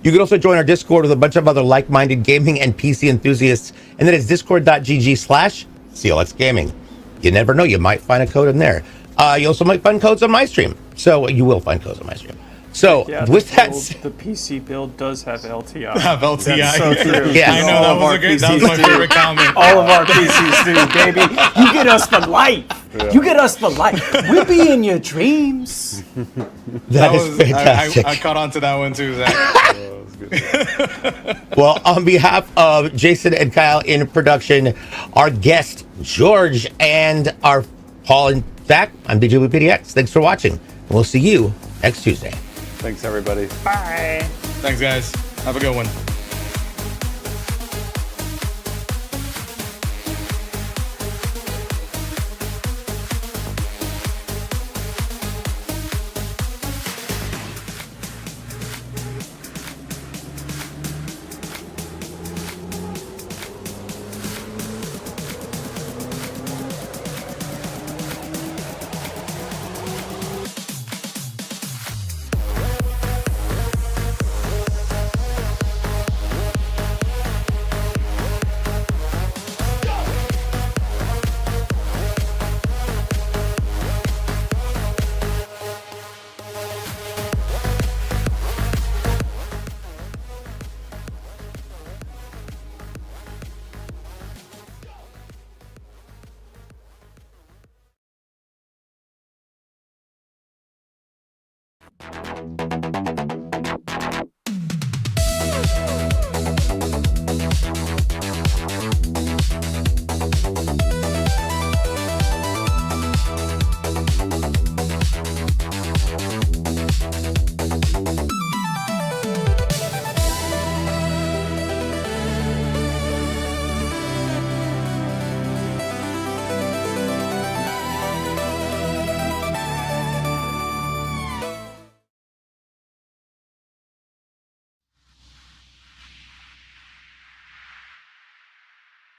You can also join our Discord with a bunch of other like-minded gaming and PC enthusiasts, and that is discord.gg/CLX Gaming. You never know, you might find a code in there. You also might find codes on my stream. So you will find codes on my stream. So with that, the PC build does have LTI. Have LTI. That's so true. Yeah, I know, that was my favorite comment. All of our PCs do, baby. You get us the light. Yeah. You get us the light. We'll be in your dreams. that is fantastic. I caught on to that one too, Zach. Well, on behalf of Jason and Kyle in production, our guest George, and our Paul and Zach, I'm DJWPDX. Thanks for watching. We'll see you next Tuesday. Thanks, everybody. Bye. Thanks, guys. Have a good one. Bye.